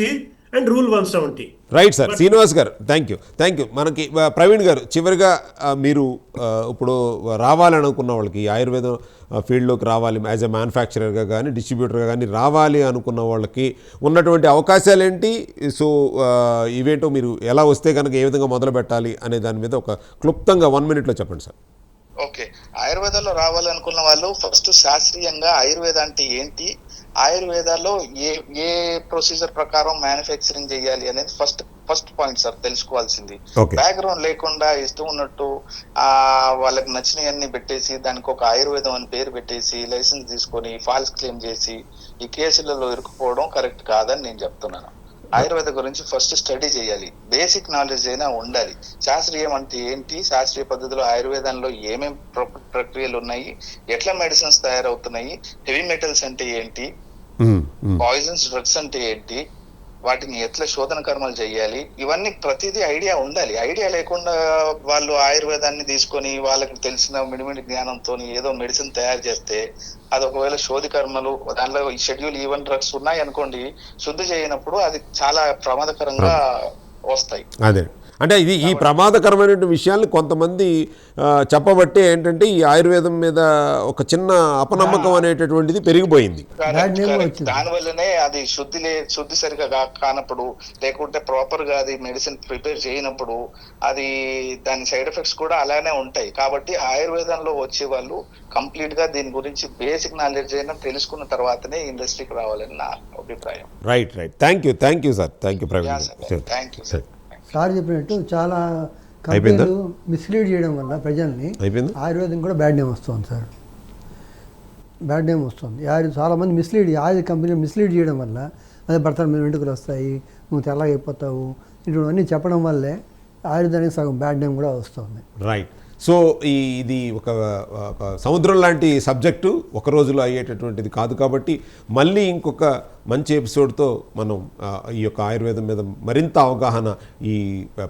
and rule 170. Right sir. Srinivas గారు థ్యాంక్ యూ. మనకి ప్రవీణ్ గారు, చివరిగా మీరు ఇప్పుడు రావాలనుకున్న వాళ్ళకి ఆయుర్వేదం ఫీల్డ్లోకి రావాలి, యాజ్ ఎ మ్యానుఫ్యాక్చరర్గా కానీ డిస్ట్రిబ్యూటర్గా కానీ రావాలి అనుకున్న వాళ్ళకి ఉన్నటువంటి అవకాశాలు ఏంటి? సో ఇవేంటో మీరు ఎలా వస్తే కనుక ఏ విధంగా మొదలు పెట్టాలి అనే దాని మీద ఒక క్లుప్తంగా 1 minute చెప్పండి సార్. ఓకే, ఆయుర్వేదంలో రావాలనుకున్న వాళ్ళు ఫస్ట్ శాస్త్రీయంగా ఆయుర్వేద అంటే ఏంటి, ఆయుర్వేదాలో ఏ ప్రొసీజర్ ప్రకారం మ్యానుఫ్యాక్చరింగ్ చేయాలి అనేది ఫస్ట్ ఫస్ట్ పాయింట్ సార్ తెలుసుకోవాల్సింది. Okay. బ్యాక్గ్రౌండ్ లేకుండా ఇష్టం ఉన్నట్టు వాళ్ళకి నచ్చినవన్నీ పెట్టేసి దానికి ఒక ఆయుర్వేదం అని పేరు పెట్టేసి లైసెన్స్ తీసుకొని ఫాల్స్ క్లెయిమ్ చేసి ఈ కేసులలో ఇరుక్కుపోవడం కరెక్ట్ కాదని నేను చెప్తున్నాను. ఆయుర్వేద గురించి ఫస్ట్ స్టడీ చేయాలి, బేసిక్ నాలెడ్జ్ అయినా ఉండాలి. శాస్త్రీయం అంటే ఏంటి, శాస్త్రీయ పద్ధతిలో ఆయుర్వేదంలో ఏమేం ప్రక్రియలు ఉన్నాయి, ఎట్లా మెడిసిన్స్ తయారవుతున్నాయి, హెవీ మెటల్స్ అంటే ఏంటి, పాయిజన్స్ డ్రగ్స్ అంటే ఏంటి, వాటిని ఎట్లా శోధన కర్మలు చేయాలి, ఇవన్నీ ప్రతిదీ ఐడియా ఉండాలి. ఐడియా లేకుండా వాళ్ళు ఆయుర్వేదాన్ని తీసుకొని వాళ్ళకి తెలిసిన మిడిమిడి జ్ఞానంతో ఏదో మెడిసిన్ తయారు చేస్తే అది ఒకవేళ శోధి కర్మలు దాంట్లో షెడ్యూల్ ఈవెన్ డ్రగ్స్ ఉన్నాయి అనుకోండి, శుద్ధి చేయనప్పుడు అది చాలా ప్రమాదకరంగా వస్తాయి. అదే అంటే ఈ ప్రమాదకరమైన విషయాల్ని కొంతమంది చెప్పబట్టే ఏంటంటే ఈ ఆయుర్వేదం మీద ఒక చిన్న అపనమ్మకం అనేటటువంటిది పెరిగిపోయింది. దానివల్లనే అది శుద్ధి సరిగా కానప్పుడు, లేకుంటే ప్రాపర్ గా అది మెడిసిన్ ప్రిపేర్ చేయనప్పుడు అది దాని సైడ్ ఎఫెక్ట్స్ కూడా అలానే ఉంటాయి. కాబట్టి ఆయుర్వేదంలో వచ్చే వాళ్ళు కంప్లీట్ గా దీని గురించి బేసిక్ నాలెడ్జ్ అయినా తెలుసుకున్న తర్వాతనే ఇండస్ట్రీకి రావాలని నా అభిప్రాయం. Right. Thank you sir. Thank you Praveen. Thank you sir. Sir చెప్పినట్టు చాలా కంపెనీలు మిస్లీడ్ చేయడం వల్ల ప్రజల్ని ఆయుర్వేదం కూడా బ్యాడ్ నేమ్ వస్తుంది సార్. బ్యాడ్ నేమ్ వస్తుంది. చాలామంది ఆయుర్వేద కంపెనీలు మిస్లీడ్ చేయడం వల్ల అదే భర్తల మీద వెంట్రుకలు వస్తాయి, నువ్వు తెల్లగా అయిపోతావు, ఇటువంటివన్నీ చెప్పడం వల్లే ఆయుర్వేదానికి సగం బ్యాడ్ నేమ్ కూడా వస్తుంది. రైట్. సో ఇది ఒక సముద్రం లాంటి సబ్జెక్టు, ఒక రోజులో అయ్యేటటువంటిది కాదు. కాబట్టి మళ్ళీ ఇంకొక మంచి ఎపిసోడ్తో మనం ఈ యొక్క ఆయుర్వేదం మీద మరింత అవగాహన ఈ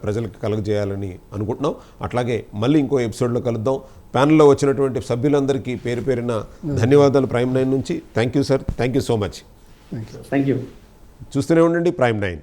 ప్రజలకు కలుగజేయాలని అనుకుంటున్నాం. అట్లాగే మళ్ళీ ఇంకో ఎపిసోడ్లో కలుద్దాం. ప్యానెల్లో వచ్చినటువంటి సభ్యులందరికీ పేరు పేరిన ధన్యవాదాలు ప్రైమ్ 9 నుంచి. Thank you sir. Thank you so much. Thank you. చూస్తూనే ఉండండి ప్రైమ్ 9.